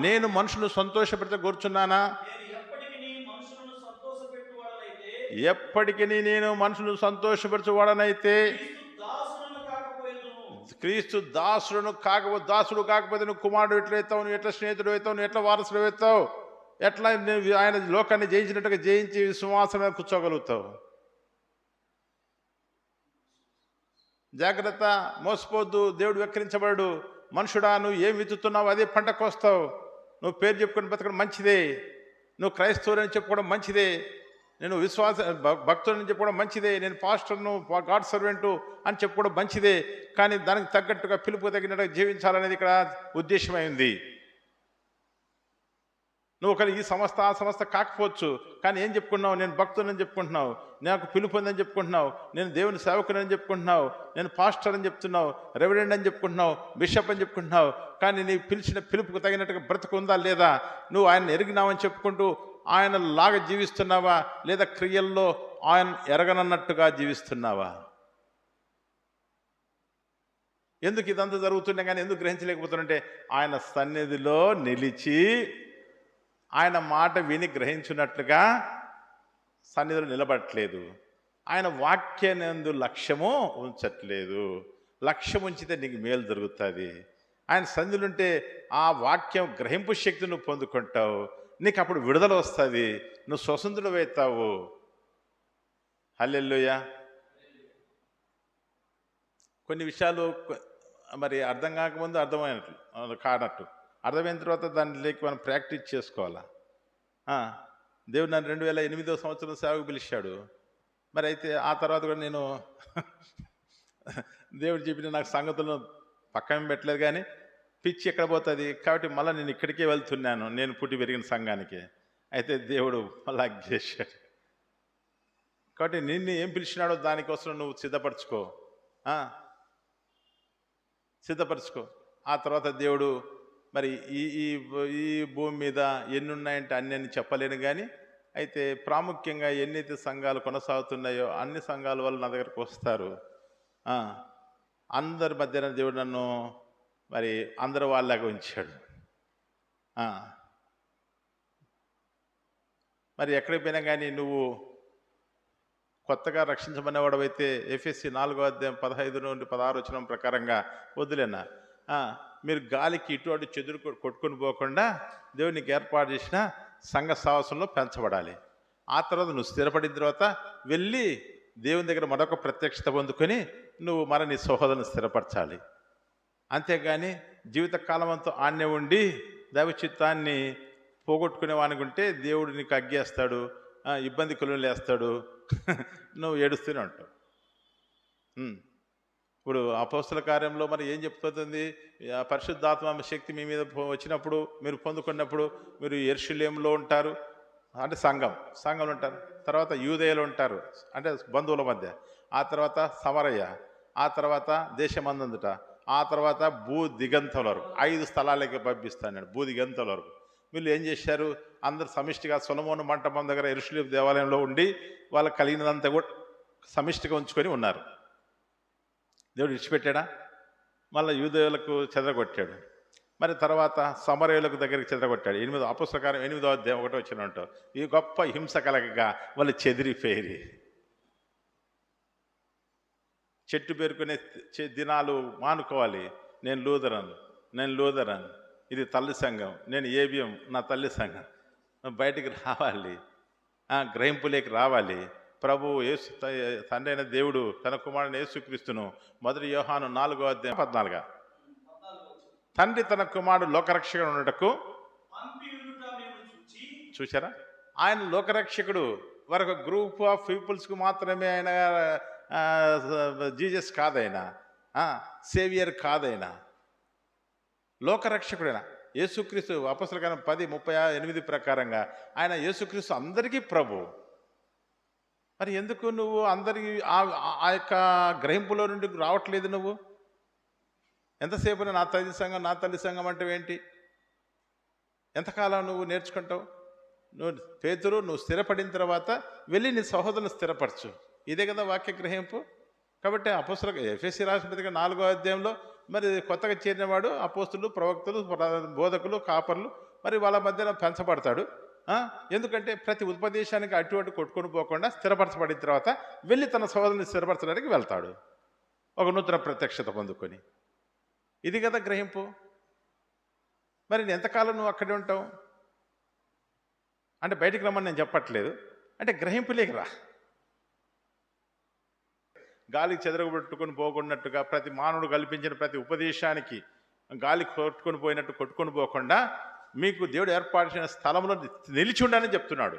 నేను మనుషులను సంతోషపెడితే కూర్చున్నానా? ఎప్పటికీ నేను మనుషులను సంతోషపరచువాడనైతే క్రీస్తు దాసుడు కాకపోతే నువ్వు కుమారుడు ఎట్లయితావు, నువ్వు ఎట్లా స్నేహితుడు అవుతావు, నువ్వు ఎట్లా వారసుడు అవుతావు, ఎట్లా ఆయన లోకాన్ని జయించినట్టుగా జయించి విశ్వాసం మీద కూర్చోగలుగుతావు? జాగ్రత్త, మోసపోద్దు, దేవుడు వెక్కిరించబడు. మనుషుడా, నువ్వు ఏం విత్తుతున్నావు అదే పంట కోస్తావు. నువ్వు పేరు చెప్పుకొని బతకడం మంచిదే, నువ్వు క్రైస్తవుని చెప్పుకోవడం మంచిదే, నేను భక్తులని చెప్పుకోవడం మంచిదే, నేను పాస్టర్ను, గాడ్ సర్వెంటు అని చెప్పుకోవడం మంచిదే. కానీ దానికి తగ్గట్టుగా పిలుపు తగినట్టుగా జీవించాలనేది ఇక్కడ ఉద్దేశమైంది. నువ్వు ఒకరి ఈ సంస్థ ఆ సంస్థ కాకపోవచ్చు, కానీ ఏం చెప్పుకుంటున్నావు? నేను భక్తులని చెప్పుకుంటున్నావు, నాకు పిలుపు ఉందని చెప్పుకుంటున్నావు, నేను దేవుని సేవకుని చెప్పుకుంటున్నావు, నేను పాస్టర్ అని చెప్తున్నావు, రెవరెండ్ అని చెప్పుకుంటున్నావు, బిషప్ అని చెప్పుకుంటున్నావు. కానీ నీ పిలిచిన పిలుపుకు తగినట్టుగా బ్రతుకు ఉందా లేదా? నువ్వు ఆయన ఎరిగినావని చెప్పుకుంటూ ఆయన లాగా జీవిస్తున్నావా, లేదా క్రియల్లో ఆయన ఎరగనన్నట్టుగా జీవిస్తున్నావా? ఎందుకు ఇదంతా జరుగుతున్నా కానీ ఎందుకు గ్రహించలేకపోతున్నంటే ఆయన సన్నిధిలో నిలిచి ఆయన మాట విని గ్రహించినట్లుగా సన్నిధిలో నిలబడట్లేదు. ఆయన వాక్యానందు లక్ష్యము ఉంచట్లేదు. లక్ష్యం ఉంచితే నీకు మేలు జరుగుతుంది. ఆయన సన్నిధిలో ఉంటే ఆ వాక్యం గ్రహింపు శక్తి నువ్వు పొందుకుంటావు. నీకు అప్పుడు విడుదల వస్తుంది, నువ్వు స్వతంత్రుడు అవుతావు. హల్లెలూయా. కొన్ని విషయాలు మరి అర్థం కాకముందు అర్థమైనట్లు కానట్టు, అర్థమైన తర్వాత దానిలోకి మనం ప్రాక్టీస్ చేసుకోవాలా. దేవుడు నన్ను 2008వ సంవత్సరం సేవకు పిలిచాడు. మరి అయితే ఆ తర్వాత కూడా నేను దేవుడు చెప్పిన నాకు సంగతులను పక్కన పెట్టలేదు, కానీ పిచ్చి ఎక్కడ పోతుంది కాబట్టి మళ్ళీ నేను ఇక్కడికే వెళ్తున్నాను, నేను పుట్టి పెరిగిన సంఘానికి. అయితే దేవుడు మళ్ళీ చేశాడు. కాబట్టి నిన్ను ఏం పిలిచినాడో దానికోసం నువ్వు సిద్ధపరచుకో. ఆ తర్వాత దేవుడు మరి ఈ ఈ ఈ భూమి మీద ఎన్ని ఉన్నాయంటే అన్ని చెప్పలేను, కానీ అయితే ప్రాముఖ్యంగా ఎన్నైతే సంఘాలు కొనసాగుతున్నాయో అన్ని సంఘాల వాళ్ళు నా దగ్గరకు వస్తారు. అందరి మధ్యన దేవుడు నన్ను మరి అందరు వాళ్ళలాగా ఉంచాడు. మరి ఎక్కడికి పోయినా కానీ నువ్వు కొత్తగా రక్షించబడినవాడవైతే ఎఫెసీ 4:15-16 ప్రకారంగా వద్దులేనా, మీరు గాలికి ఇటు అటు చెదురు కొట్టుకుని పోకుండా దేవునికి ఏర్పాటు చేసిన సంఘ సాహసంలో పెంచబడాలి. ఆ తర్వాత నువ్వు స్థిరపడిన తర్వాత వెళ్ళి దేవుని దగ్గర మరొక ప్రత్యక్షత పొందుకొని నువ్వు నీ సహోదరుని స్థిరపరచాలి. అంతేగాని జీవితకాలం అంతా ఆన్నే ఉండి దైవ చిత్తాన్ని పోగొట్టుకునేవానుకుంటే దేవుడు నీకు అగ్గేస్తాడు, ఇబ్బంది కొలువులు వేస్తాడు, నువ్వు ఏడుస్తూనే ఉంటావు. ఇప్పుడు అపోస్తల కార్యంలో మరి ఏం చెప్పుతుంది? పరిశుద్ధాత్మ శక్తి మీ మీద వచ్చినప్పుడు, మీరు పొందుకున్నప్పుడు మీరు యెరూషలేములో ఉంటారు, అంటే సంఘంలో ఉంటారు. తర్వాత యూదయలో ఉంటారు, అంటే బంధువుల మధ్య. ఆ తర్వాత సమరయ్య, ఆ తర్వాత దేశమందందుట, ఆ తర్వాత భూ దిగంతల వరకు 5 స్థలాలకి పంపిస్తాను. భూ దిగంతల వరకు వీళ్ళు ఏం చేశారు? అందరు సమిష్టిగా సొలొమోను మంటపం దగ్గర యెరూషలేము దేవాలయంలో ఉండి వాళ్ళకి కలిగినదంతా కూడా సమిష్టిగా ఉంచుకొని ఉన్నారు. దేవుడు విడిచిపెట్టాడా? మళ్ళీ యూదయులకు చెదరగొట్టాడు. మరి తర్వాత సమరయులకు దగ్గరికి చెదరగొట్టాడు. అపోస్తల కార్యం 8వ అధ్యాయం 1 వచ్చినట్టు ఈ గొప్ప హింస కలగగా వాళ్ళు చెదిరిపోయి చెట్టు పేరుకునే దినాలు మానుకోవాలి. నేను లూథరన్, ఇది తల్లి సంఘం, నేను ఏబిఎం, నా తల్లి సంఘం. బయటికి రావాలి, గ్రహింపులేకి రావాలి. ప్రభు యేసు తండ్రి అయిన దేవుడు తన కుమారుని యేసుక్రీస్తును 1 యోహాను 4:14 తండ్రి తన కుమారుడు లోకరక్షకుడు ఉన్నటకు చూసారా? ఆయన లోకరక్షకుడు. వరకు గ్రూప్ ఆఫ్ పీపుల్స్కు మాత్రమే ఆయన జీసస్ కాదైనా, సేవియర్ కాదైనా, లోకరక్షకుడైనా యేసుక్రీస్తు. అపోస్తల కార్యం 10:38 ప్రకారంగా ఆయన యేసుక్రీస్తు అందరికీ ప్రభు. మరి ఎందుకు నువ్వు అందరికీ ఆ యొక్క గ్రహింపులో నుండి రావట్లేదు? నువ్వు ఎంతసేపు నా తల్లి సంఘం అంటే ఏంటి? ఎంతకాలం నువ్వు నేర్చుకుంటావు? నువ్వు స్థిరపడిన తర్వాత వెళ్ళి నీ సహోదరుని స్థిరపరచు. ఇదే కదా వాక్య గ్రహింపు. కాబట్టి అపోస్తల ఎఫెసీ రాసిన పత్రిక 4వ అధ్యాయంలో మరి కొత్తగా చేరినవాడు అపోస్తులు, ప్రవక్తలు, బోధకులు, కాపర్లు మరి వాళ్ళ మధ్యన పెంచబడతాడు. ఎందుకంటే ప్రతి ఉపదేశానికి అటు కొట్టుకొని పోకుండా స్థిరపరచబడిన తర్వాత వెళ్ళి తన సహోదరుని స్థిరపరచడానికి వెళ్తాడు, ఒక నూతన ప్రత్యక్షత పొందుకొని. ఇది కదా గ్రహింపు. మరి ఎంతకాలం నువ్వు అక్కడే ఉంటావు? అంటే బయటికి రమ్మని నేను చెప్పట్లేదు, అంటే గ్రహింపులేకి రా. గాలికి చెదరగొట్టుకొని పోకున్నట్టుగా ప్రతి మానవుడు కల్పించిన ప్రతి ఉపదేశానికి గాలి కొట్టుకొని పోయినట్టు కొట్టుకొని పోకుండా మీకు దేవుడు ఏర్పాటు చేసిన స్థలంలో నిలిచి ఉండని చెప్తున్నాడు.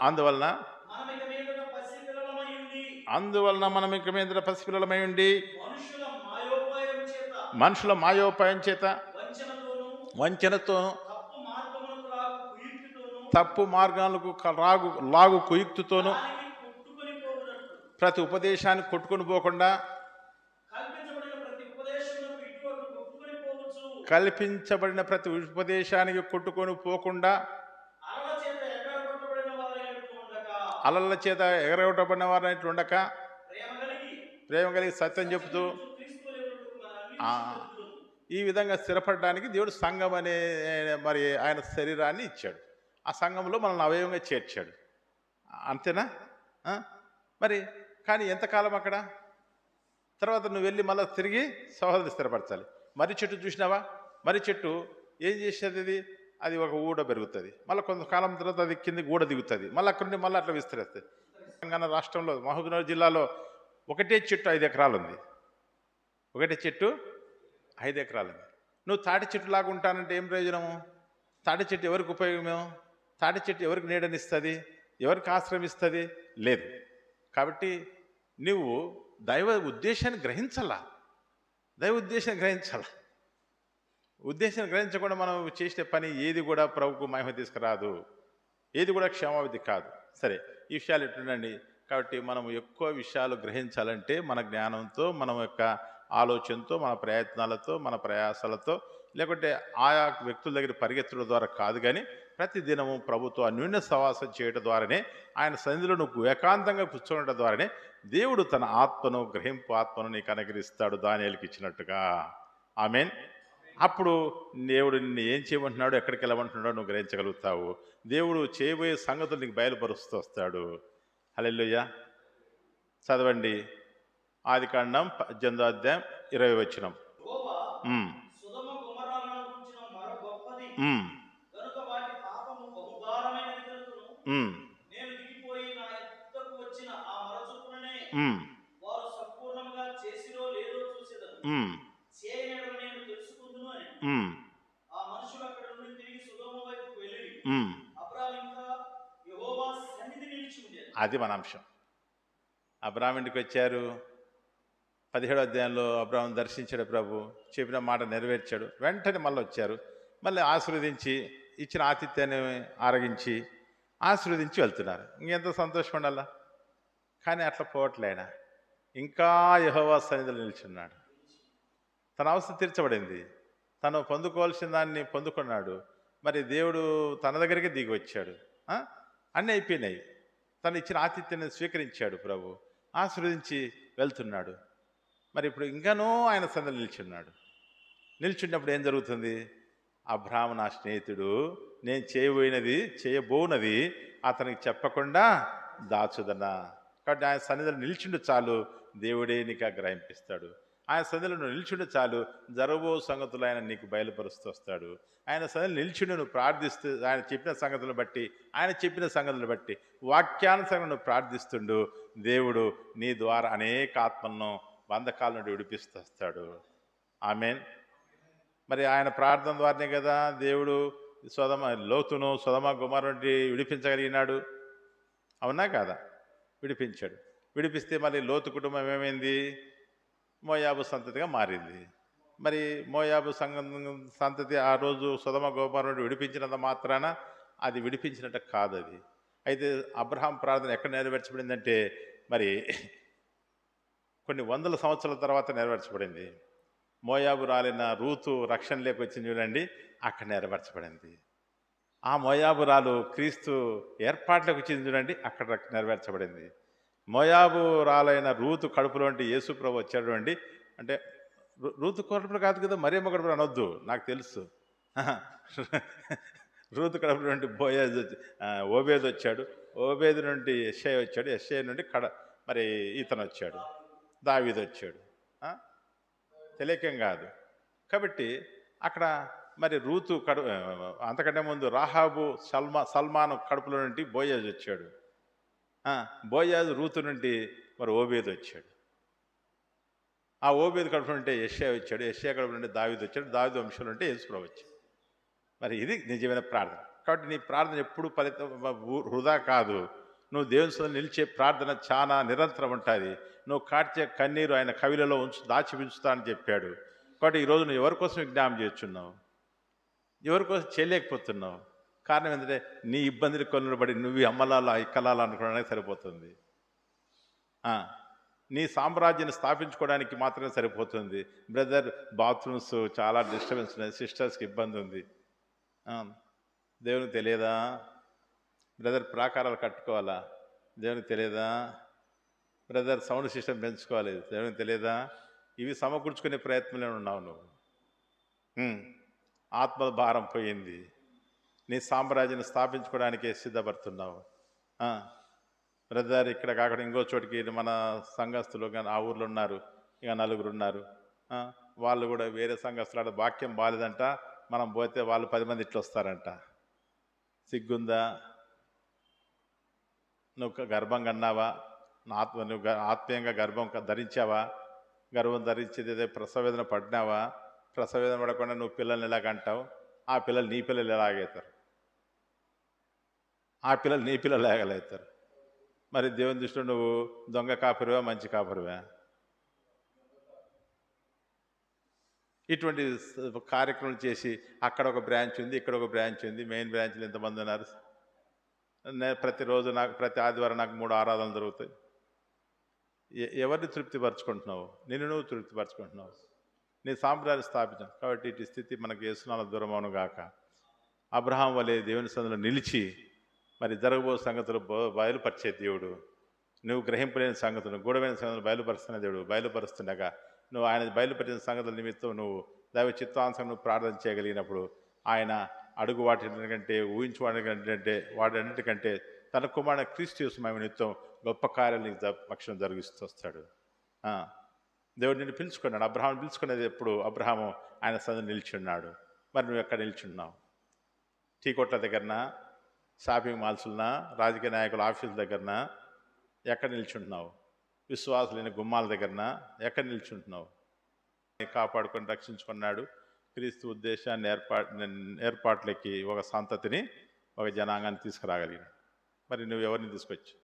అందువలన అందువలన మనమిక మీదట పసిపిల్లలమై ఉండి మనం ఇక మీద పసిపిల్లలమై ఉండి మనుషుల మాయోపాయం చేత మనుషుల మాయోపాయం చేత వంచనతోనూ వంచనతో తప్పు మార్గములకు లాగు కుయుక్తితోనూ దానికి కొట్టుకొని పోవునట్లు ప్రతి ఉపదేశానికి కొట్టుకొని పోకుండా కల్పించబడిన ప్రతి ఉపదేశమునకు ఇటువరకు కొట్టుకొని పోవచ్చు. కల్పించబడిన ప్రతి ఉపదేశానికి కొట్టుకొని పోకుండా అలల చేత ఎగరగొట్టబడిన వారైనట్లు ఉండక అలల చేత ఎగరగొట్టబడిన వారిని ఉండక ప్రేమ కలిగి సత్యం చెబుతూ క్రీస్తు వలె మనల్ని ఆ, నిశ్చయించుదురు. ఈ విధంగా స్థిరపడడానికి దేవుడు సంఘం అనే మరి ఆయన శరీరాన్ని ఇచ్చాడు. ఆ సంఘంలో మనల్ని అవయవంగా చేర్చాడు. అంతేనా? మరి కానీ ఎంతకాలం అక్కడ? తర్వాత నువ్వు వెళ్ళి మళ్ళీ తిరిగి సహోదరుని స్థిరపరచాలి. మర్రి చెట్టు చూసినావా? మర్రి చెట్టు ఏం చేసేది? అది ఒక ఊడ పెరుగుతుంది, మళ్ళీ కొంతకాలం తర్వాత అది కిందకి ఊడ దిగుతుంది, మళ్ళీ అక్కడి నుండి మళ్ళీ అట్లా విస్తరిస్తుంది. తెలంగాణ రాష్ట్రంలో మహబూబ్నగర్ జిల్లాలో ఒకటే చెట్టు 5 ఎకరాలు ఉంది. ఒకటే చెట్టు 5 ఎకరాలు ఉంది. నువ్వు తాటి చెట్టు లాగా ఉంటానంటే ఏం ప్రయోజనము? తాటి చెట్టు ఎవరికి ఉపయోగమేమో? తాటి చెట్టు ఎవరికి నీడనిస్తుంది? ఎవరికి ఆశ్రమిస్తుంది? లేదు. కాబట్టి నువ్వు దైవ ఉద్దేశాన్ని గ్రహించాలా. దైవ ఉద్దేశాన్ని గ్రహించాలా. ఉద్దేశాన్ని గ్రహించకుండా మనం చేసే పని ఏది కూడా ప్రభువుకు మహిమ తీసుకురాదు, ఏది కూడా క్షేమావధి కాదు. సరే, ఈ విషయాలు ఎట్లుండండి. కాబట్టి మనం ఎక్కువ విషయాలు గ్రహించాలంటే మన జ్ఞానంతో, మన యొక్క ఆలోచనతో, మన ప్రయత్నాలతో, మన ప్రయాసాలతో, లేకుంటే ఆయా వ్యక్తుల దగ్గర పరిగెత్తడం ద్వారా కాదు, కానీ ప్రతిదినము ప్రభుత్వ అన్యోన్య సహవాసం చేయడం ద్వారానే, ఆయన సన్నిధిలో నువ్వు ఏకాంతంగా కూర్చోవడం ద్వారానే దేవుడు తన ఆత్మను, గ్రహింపు ఆత్మను నీకు అనుగ్రహిస్తాడు, దానియేలుకి ఇచ్చినట్టుగా. ఆమేన్. అప్పుడు దేవుడు నిన్ను ఏం చేయమంటున్నాడు, ఎక్కడికి వెళ్ళమంటున్నాడో నువ్వు గ్రహించగలుగుతావు. దేవుడు చేయబోయే సంగతులు నీకు బయలుపరుస్తూ వస్తాడు. హల్లెలూయా. చదవండి ఆదికాండం 18వ అధ్యాయం 20వ వచనం. యెహోవా ఉమ్, సొదొమ గొమొర్రాలను గూర్చిన మరో గొప్పది ఉమ్, గనుక వాటి పాపము బహుభారమైనది గనుకను ఉమ్, నేను దిగిపోయి నా యుద్ధకు వచ్చిన ఆ మరచొప్పుననే ఉమ్, వారు సంపూర్ణంగా చేసిరో లేదో చూసేదను. ఉమ్, చేయనెడల నేను తెలుసుకుందును అని. ఉమ్, ఆ మనుషులు అక్కడ నుండి తిరిగి సొదొమ వైపుకు వెళ్ళిరి. ఉమ్. అబ్రాహాము ఇంకా యెహోవా సన్నిధి నిలిచి ఉండేది. అది మన అంశం. అబ్రాహాము ఇంటికి వచ్చారు. 17వ అధ్యాయంలో అబ్రాహాము దర్శించాడు, ప్రభు చెప్పిన మాట నెరవేర్చాడు. వెంటనే మళ్ళీ వచ్చారు, మళ్ళీ ఆశీర్వదించి ఇచ్చిన ఆతిథ్యాన్ని ఆరగించి ఆశీర్వదించి వెళ్తున్నారు. ఇంకెంత సంతోషం ఉండాలా. కానీ అట్లా పోవట్లే. ఆయన ఇంకా యెహోవా సన్నిధిలో నిల్చున్నాడు. తన అవసరం తీర్చబడింది, తను పొందుకోవాల్సిన దాన్ని పొందుకున్నాడు. మరి దేవుడు తన దగ్గరికి దిగి వచ్చాడు. అన్నీ అయిపోయినాయి. తను ఇచ్చిన ఆతిథ్యాన్ని స్వీకరించాడు. ప్రభు ఆశీర్వదించి వెళ్తున్నాడు. మరి ఇప్పుడు ఇంకానూ ఆయన సన్నిధిలో నిల్చున్నాడు. నిల్చున్నప్పుడు ఏం జరుగుతుంది? అబ్రాహాము నా స్నేహితుడు, నేను చేయబోనది అతనికి చెప్పకుండా దాచుదనా. కాబట్టి ఆయన సన్నిధిలో నిల్చుండు చాలు, దేవుడే నీకు గ్రహింపిస్తాడు. ఆయన సన్నిధిలో నువ్వు నిల్చుండు చాలు, జరగబో సంగతులు ఆయన నీకు బయలుపరుస్తూ వస్తాడు. ఆయన సన్నిధిలో నిల్చుండి నువ్వు ప్రార్థిస్తూ, ఆయన చెప్పిన సంగతులను బట్టి వాక్యానుసారంగా నువ్వు ప్రార్థిస్తుండు, దేవుడు నీ ద్వారా అనేక ఆత్మలను బంధకాల నుండి విడిపిస్తూ వస్తాడు. ఆమేన్. మరి ఆయన ప్రార్థన ద్వారానే కదా దేవుడు లోతును సొదొమ గొమొర్రా నుండి విడిపించగలిగినాడు. అవునా కాదా? విడిపించాడు. విడిపిస్తే మళ్ళీ లోతు కుటుంబం ఏమైంది? మోయాబు సంతతిగా మారింది. మరి మోయాబు సంతతి ఆ రోజు సొదొమ గొమొర్రా నుండి విడిపించినంత మాత్రాన అది విడిపించినట్టు కాదు. అది అయితే అబ్రహాం ప్రార్థన ఎక్కడ నెరవేర్చబడిందంటే మరి కొన్ని వందల సంవత్సరాల తర్వాత నెరవేర్చబడింది. మోయాబు రాలిన రూతు రక్షణ లేకొచ్చింది చూడండి, అక్కడ నెరవేర్చబడింది. ఆ మోయాబురాలు క్రీస్తు ఏర్పాట్లోకి వచ్చింది చూడండి, అక్కడ నెరవేర్చబడింది. మోయాబు రాలైన రూతు కడుపులోంటి యేసు ప్రభు వచ్చాడు అండి. అంటే రూతు కడుపులో కాదు కదా, మరియమ్మ కడుపులో అనొద్దు, నాకు తెలుసు. రూతు కడుపులో నుండి ఓబేదు వచ్చాడు, ఓబేదు నుండి యెషయా వచ్చాడు, యెషయా నుండి మరి ఈతను వచ్చాడు, దావీదు వచ్చాడు. తెలియకం కాదు. కాబట్టి అక్కడ మరి రూతు అంతకంటే ముందు రాహాబు సల్మాను కడుపులో నుండి బోయేజ్ వచ్చాడు. బోయాజు రూతు నుండి మరి ఓబేదు వచ్చాడు. ఆ ఓబేదు కడుపు నుండి యెషయా వచ్చాడు. యెషయా కడుపు నుండి దావీదు వచ్చాడు. దావీదు వంశంలో నుండి యేసుప్రభు వచ్చాడు. మరి ఇది నిజమైన ప్రార్థన. కాబట్టి నీ ప్రార్థన ఎప్పుడు వృధా కాదు. నువ్వు దేవుని సన్నిధిలో నిలిచే ప్రార్థన చాలా నిరంతరం ఉంటుంది. నువ్వు కార్చే కన్నీరు ఆయన కవిలలో దాచి ఉంచుతా అని చెప్పాడు. కాబట్టి ఈరోజు నువ్వు ఎవరి కోసం విజ్ఞాపం చేస్తున్నావు, ఎవరి కోసం చేయలేకపోతున్నావు? కారణం ఏంటంటే నీ ఇబ్బందులు కొనబడి నువ్వు అమ్మలాలా ఇక్కలాలా అనుకోవడానికి సరిపోతుంది. నీ సామ్రాజ్యాన్ని స్థాపించుకోవడానికి మాత్రమే సరిపోతుంది. బ్రదర్, బాత్రూమ్స్ చాలా డిస్టర్బెన్స్ ఉన్నాయి, సిస్టర్స్కి ఇబ్బంది ఉంది, దేవునికి తెలియదా? బ్రదర్, ప్రాకారాలు కట్టుకోవాలా, దేవునికి తెలియదా? బ్రదర్, సౌండ్ సిస్టమ్ పెంచుకోవాలి, దేవునికి తెలియదా? ఇవి సమకూర్చుకునే ప్రయత్నంలో ఉన్నావు నువ్వు. ఆత్మ భారం పోయింది, నీ సామ్రాజ్యాన్ని స్థాపించుకోవడానికే సిద్ధపడుతున్నావు. బ్రదర్, ఇక్కడ కాకుండా ఇంకో చోటికి మన సంఘస్థులు కానీ ఆ ఊర్లో ఉన్నారు, ఇక 4 ఉన్నారు. వాళ్ళు కూడా వేరే సంఘస్థులు వాక్యం బాలేదంట, మనం పోతే వాళ్ళు 10 మంది ఇట్లా వస్తారంట. సిగ్గుందా? నువ్వు గర్భం కన్నావా? నువ్వు ఆత్మీయంగా గర్భం ధరించావా? గర్భం ధరించేది ప్రసవేదన పడినావా? ప్రసవేదన పడకుండా నువ్వు పిల్లల్ని ఎలాగంటావు? ఆ పిల్లలు నీ పిల్లలు ఎలాగవుతారు? ఆ పిల్లలు నీ పిల్లలు ఎలాగవుతారు? మరి దేవుని దృష్టిలో నువ్వు దొంగ కాపురివా, మంచి కాపురివా? ఇటువంటి కార్యక్రమాలు చేసి అక్కడ ఒక బ్రాంచ్ ఉంది, ఇక్కడ ఒక బ్రాంచ్ ఉంది, మెయిన్ బ్రాంచ్లో ఎంతమంది ఉన్నారు? ప్రతిరోజు ప్రతి ఆదివారం నాకు 3 ఆరాధనలు జరుగుతాయి. ఎవరిని తృప్తిపరచుకుంటున్నావు? నిన్ను నువ్వు తృప్తిపరచుకుంటున్నావు. నీ సాంప్రదాయాన్ని స్థాపించాం. కాబట్టి ఇటు స్థితి మనకు యేసునామమున దూరం అవును గాక. అబ్రహాం వలె దేవుని సన్నిధిలో నిలిచి మరి జరగబో సంగతులు బయలుపరిచే దేవుడు, నువ్వు గ్రహింపలేని సంగతులు గూఢమైన సంగతులు బయలుపరుస్తున్న దేవుడు, బయలుపరుస్తుండగా నువ్వు ఆయన బయలుపరిచిన సంగతుల నిమిత్తం నువ్వు దైవ చిత్తాంశం నువ్వు ప్రార్థన చేయగలిగినప్పుడు ఆయన అడుగు వాటికంటే ఊహించు వాటన్నిటికంటే తన కుమారుడు క్రీస్తు యేసు మహిమ నిమిత్తం గొప్ప కార్యాలు నీకు పక్షం జరిగిస్తూ వస్తాడు. దేవుడు నిన్ను పిలుచుకున్నాడు. అబ్రహాం పిలుచుకునేది ఎప్పుడు? అబ్రహాము ఆయన సన్నిధిలో నిల్చున్నాడు. మరి నువ్వు ఎక్కడ నిల్చున్నావు? టీ కొట్ల దగ్గరనా, షాపింగ్ మాల్స్లనా, రాజకీయ నాయకుల ఆఫీసుల దగ్గరనా? ఎక్కడ నిల్చుంటున్నావు? విశ్వాసులైన గుమ్మాల దగ్గరనా? ఎక్కడ నిల్చుంటున్నావు? కాపాడుకొని రక్షించుకున్నాడు. క్రీస్తు ఉద్దేశాన్ని ఏర్పాట్లకి ఒక సంతతిని, ఒక జనాంగాన్ని తీసుకురాగలిగినాడు. మరి నువ్వు ఎవరిని తీసుకొచ్చి